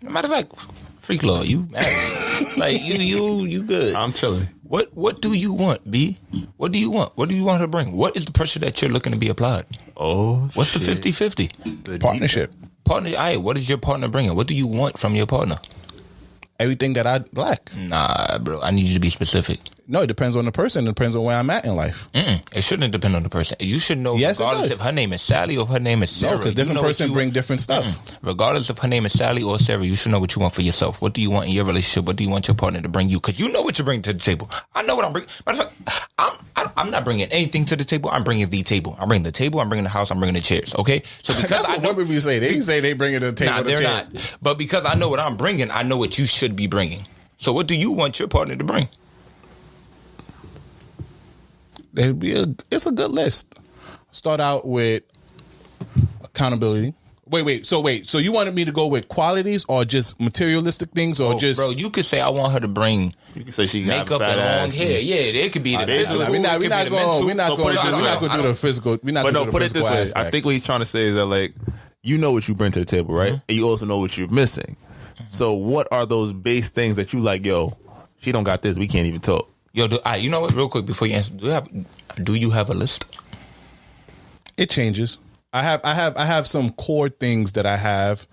matter of fact, freak Law, you mad at me. Like, you good. I'm chilling. What do you want, B? What do you want? What do you want her to bring? What is the pressure that you're looking to be applied? Oh, what's the 50-50? Partnership. Partner, what is your partner bringing? What do you want from your partner? Everything that I lack. Nah, bro. I need you to be specific. No, it depends on the person. It depends on where I'm at in life. It shouldn't depend on the person. You should know, regardless if her name is Sally or if her name is Sarah. No, because different person bring different stuff. Regardless if her name is Sally or Sarah, you should know what you want for yourself. What do you want in your relationship? What do you want your partner to bring you? Because you know what you bring to the table. I know what I'm bringing. Matter of fact, I'm not bringing anything to the table. I'm bringing the table. I'm bringing the table. I'm bringing the house. I'm bringing the chairs. Okay? So because I know what we say. They say they bringing the table. Nah, they're not. But because I know what I'm bringing, I know what you should be bringing. So what do you want your partner to bring? It's a good list. Start out with accountability. Wait. So you wanted me to go with qualities or just materialistic things or just? Bro, you could say I want her to bring. You can say she got makeup and long hair. Yeah, it could be the physical. We're not going to do the physical. We're not. But no, put it this way. Aspect. I think what he's trying to say is that, like, you know what you bring to the table, right? And you also know what you're missing. So what are those base things that you like? Yo, she don't got this. We can't even talk. Yo, you know what? Real quick before you answer, do you have a list? It changes. I have some core things that I have,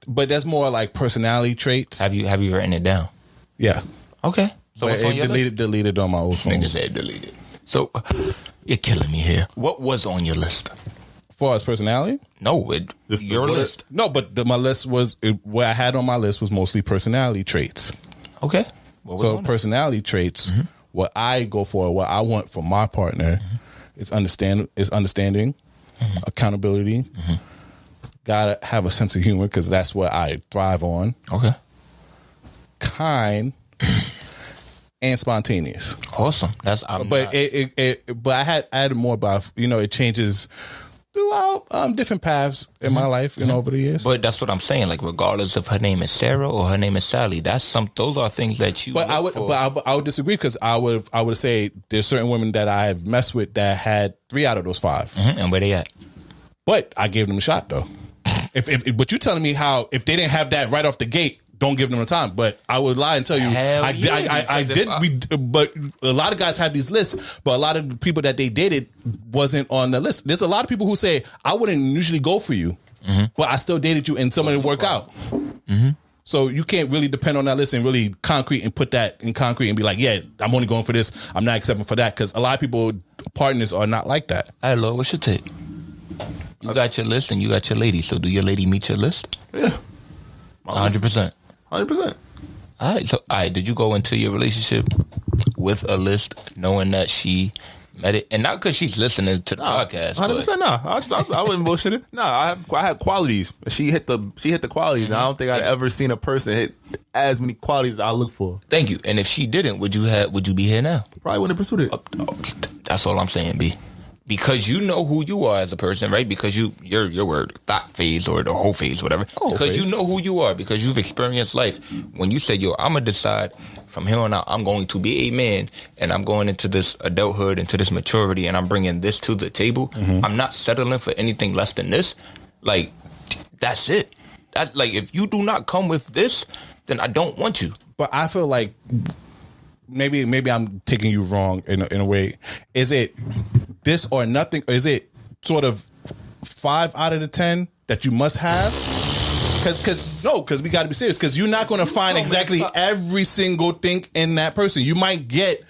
but that's more like personality traits. Have you written it down? Yeah. Okay. So what's on your list? Deleted on my old phone. Nigga said deleted. So you're killing me here. What was on your list? As far as personality? No, your list. No, but my list was what I had on my list was mostly personality traits. Okay. So personality traits, what I go for, what I want from my partner is understanding, accountability. Gotta have a sense of humor because that's what I thrive on. Okay. Kind and spontaneous. Awesome. But I had more about, it changes throughout different paths in my life, over the years. But that's what I'm saying. Like, regardless if her name is Sarah or her name is Sally, those are things that you. But I would disagree, because I would say there's certain women that I have messed with that had 3 out of those 5. And where they at? But I gave them a shot though. But you telling me how if they didn't have that right off the gate, don't give them a time. But I would lie and tell you, I did. But a lot of guys have these lists, but a lot of the people that they dated wasn't on the list. There's a lot of people who say, I wouldn't usually go for you, but I still dated you and some of it work out. So you can't really depend on that list and really put that in concrete and be like, yeah, I'm only going for this, I'm not accepting for that, because a lot of people, partners, are not like that. Hey, Lord, what's your take? You got your list and you got your lady. So do your lady meet your list? Yeah. 100%. 100%. All right. Did you go into your relationship with a list knowing that she met it? And not because she's listening to the podcast. 100%. No. I wouldn't bullshit it. No, I had qualities. She hit the qualities. And I don't think I'd ever seen a person hit as many qualities that I look for. Thank you. And if she didn't, would you be here now? Probably wouldn't have pursued it. That's all I'm saying, B. Because you know who you are as a person, right? Because your word, thought phase or the whole phase, whatever. Because you know who you are, because you've experienced life. When you say, I'm going to decide from here on out, I'm going to be a man and I'm going into this adulthood, into this maturity, and I'm bringing this to the table. I'm not settling for anything less than this. Like, that's it. Like, if you do not come with this, then I don't want you. But I feel like maybe I'm taking you wrong in a way. Is it this or nothing? Or is it sort of 5 out of the 10 that you must have? Because we got to be serious. Because you're not going to find exactly every single thing in that person. You might get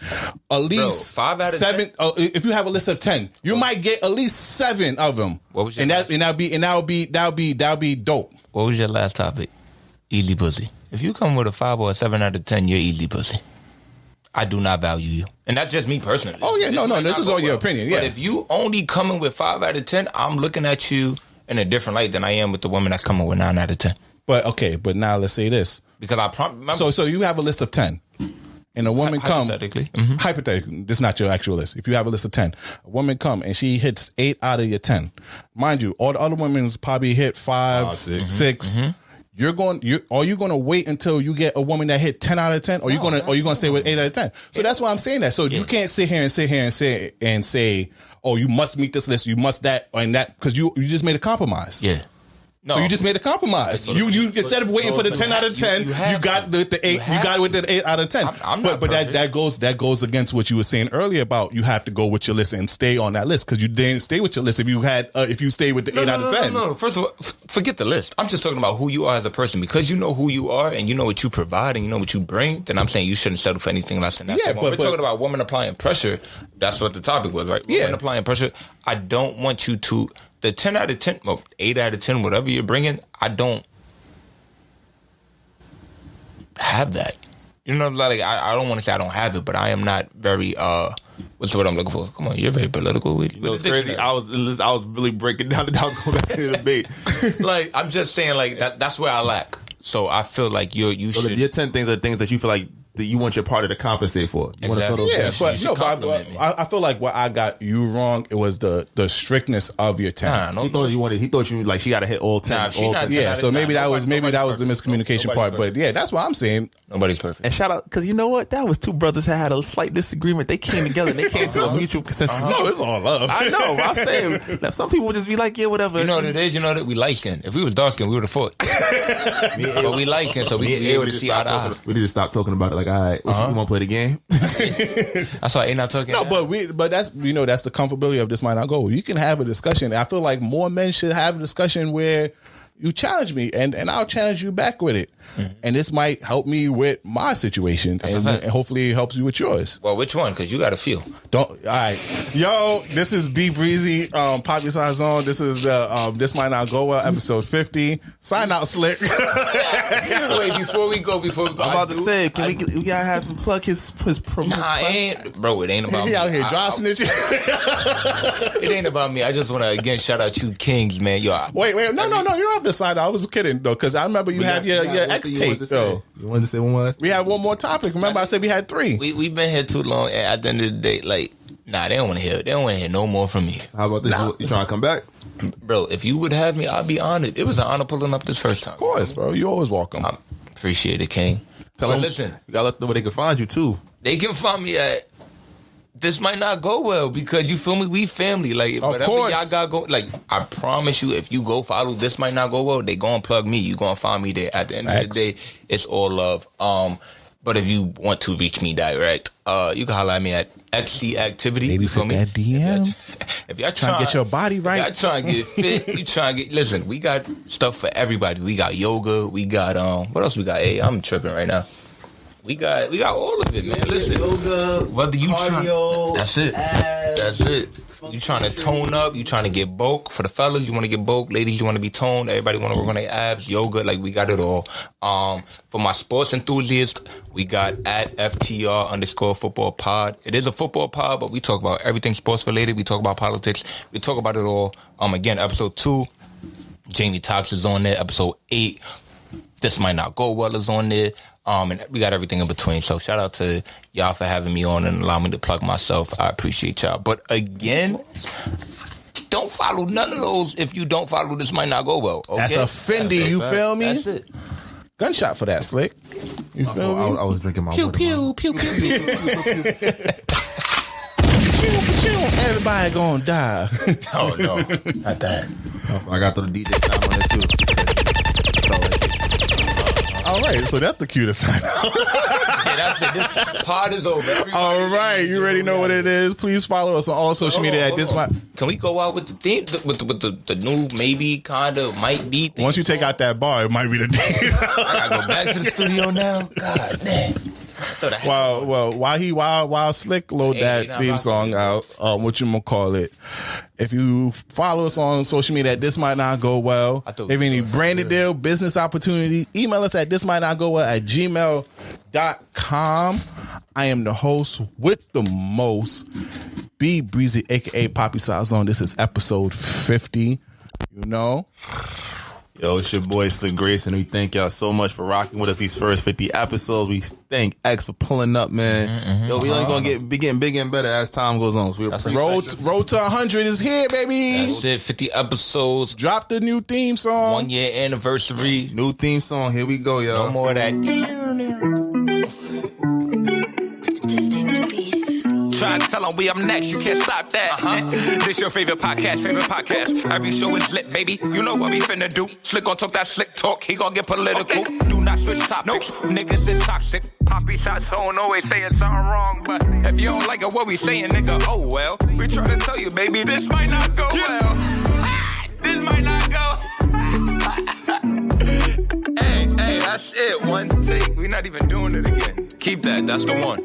at least 5 out of 7. 10? If you have a list of 10, you might get at least 7 of them. What was your that'll be dope. What was your last topic? Easy pussy. If you come with a 5 or a 7 out of 10, you're easy pussy. I do not value you. And that's just me personally. Oh, yeah. This is all your opinion. Yeah. But if you only coming with 5 out of 10, I'm looking at you in a different light than I am with the woman that's coming with 9 out of 10. But now let's say this. Because So you have a list of 10. And a woman come. Hypothetically. Hypothetically. This is not your actual list. If you have a list of 10, a woman come and she hits 8 out of your 10. Mind you, all the other women probably hit 5, 6. Are you going to wait until you get a woman that hit 10 out of 10? Or you going to stay with 8 out of 10? So that's why I'm saying that. So you can't sit here and say, oh, you must meet this list. You must that and that, because you just made a compromise. Yeah. No. So you just made a compromise. You instead of waiting for the 10 out of 10, you got the 8. You got it with the 8 out of 10. But that goes against what you were saying earlier about you have to go with your list and stay on that list, because you didn't stay with your list if you stayed with the 8 out of 10. No. First of all, forget the list. I'm just talking about who you are as a person. Because you know who you are and you know what you provide and you know what you bring, then I'm saying you shouldn't settle for anything less than that. Yeah, so when we're talking about women applying pressure, that's what the topic was, right? Yeah. Women applying pressure. I don't want you to. The 10 out of 10, 8 out of 10, whatever you're bringing, I don't have that. You know, like I don't want to say I don't have it, but I am not very, what's the word I'm looking for? Come on, you're very political. You know, it's crazy. I was really breaking down that I was going back to the debate. Like, I'm just saying, like, that's where I lack. So I feel like you so should. Your 10 things are things that you feel like that you want your partner to compensate for. You want to feel those things. I feel like what I got you wrong, it was the strictness of your 10. He thought you like she got to hit all 10. So maybe that was the miscommunication part. But yeah, that's what I'm saying. Nobody's perfect. And shout out, because you know what? That was 2 brothers that had a slight disagreement. They came together. They came to a mutual consensus. No, it's all love. I know. I'm saying that some people would just be like, yeah, whatever. You know what it is? You know that we light skinned. If we was dark skinned, we would have fought. But we light skinned, so we be able to see eye to eye. We need to stop talking about it. Like, all right, you want to play the game? That's why I ain't not talking. No, but that's that's the comfortability of this might not go. You can have a discussion. I feel like more men should have a discussion where you challenge me and I'll challenge you back with it. And this might help me with my situation and hopefully it helps you with yours. Well, which one? Because you got a few. All right. Yo, this is B Breezy, Popular Science Zone. This is the This Might Not Go Well, episode 50. Sign out, Slick. Wait, before we go, I'm about to say, we gotta have him plug his promo. Nah, it ain't about me. He out here dry snitching. It ain't about me. I just want to again shout out you kings, man. Wait, no, you don't have to sign out. I was kidding though, because I remember you have your X tape though. You wanted to say one more? We had one more topic. Remember, I said we had 3. We've been here too long, and at the end of the day, like Nah, they don't want to hear. They don't want to hear no more from me. How about this? Nah. You trying to come back? Bro, if you would have me, I'd be honored. It was an honor pulling up this first time. Of course, bro. You always welcome. I appreciate it, King. Tell them, listen, you gotta let them know where they can find you too. They can find me at. This might not go well because you feel me. We family, like whatever course. y'all got go. Like I promise you, if you go follow, this might not go well. They gonna plug me. You gonna find me there. At the end of the day, it's all love. But if you want to reach me direct, you can holler at me at XC Activity. Maybe send that DM. If y'all trying to get your body right, y'all trying to get fit. You trying to get. Listen, we got stuff for everybody. We got yoga. We got what else we got? Hey, I'm tripping right now. We got all of it, man. Listen, yoga, whether you cardio, that's it. Abs, That's it. You trying to tone up? You trying to get bulk? For the fellas, you want to get bulk. Ladies, you want to be toned. Everybody want to work on their abs, yoga. Like we got it all. For my sports enthusiasts, we got at FTR_football pod. It is a football pod, but we talk about everything sports related. We talk about politics. We talk about it all. Again, episode 2, Jamie Tox is on there. Episode 8, This Might Not Go Well is on there. And we got everything in between. So shout out to y'all for having me on and allowing me to plug myself. I appreciate y'all. But again, don't follow none of those. If you don't follow, this might not go well. Okay? That's a Fendi. You feel me? That's it. Gunshot for that, Slick. You feel me? I was drinking my Pew, water. pew, pew, pew, pew. Everybody gonna die. Oh, no. Not that. I got the DJ time on it too. All right, so that's the cue to sign out. Yeah, that's it. This pod is over. Everybody All right, you already know what it is. Please follow us on all social media at this one. Can we go out with the theme, with the new maybe kind of might be theme? Once you take out that bar, it might be the day. I gotta go back to the studio now. God damn. While Slick load that theme song out, what you gonna call it? If you follow us on social media at This Might Not Go Well, if you have any branded deal, business opportunity, email us at thismightnotgowell@gmail.com. I am the host with the most, B Breezy, aka Poppy Size On. This is episode 50. You know. Yo, it's your boy Slick Grace, and we thank y'all so much for rocking with us these first 50 episodes. We thank X for pulling up, man. Yo, we only gonna be getting bigger and better as time goes on. So we road to 100 is here, baby. That's it. 50 episodes. Drop the new theme song. 1 year anniversary. New theme song. Here we go, yo. No more of that. Distinct beats. Try to tell them we up next, you can't stop that. This your favorite podcast. Every show is lit, baby. You know what we finna do. Slick gon' talk that slick talk, he gon' get political. Okay. Do not switch topics, niggas is toxic. Poppy shots don't always saying something wrong, but if you don't like it, what we saying, nigga, oh well. We try to tell you, baby, this might not go well. This might not go. Hey, that's it. One take. We're not even doing it again. Keep that. That's the one.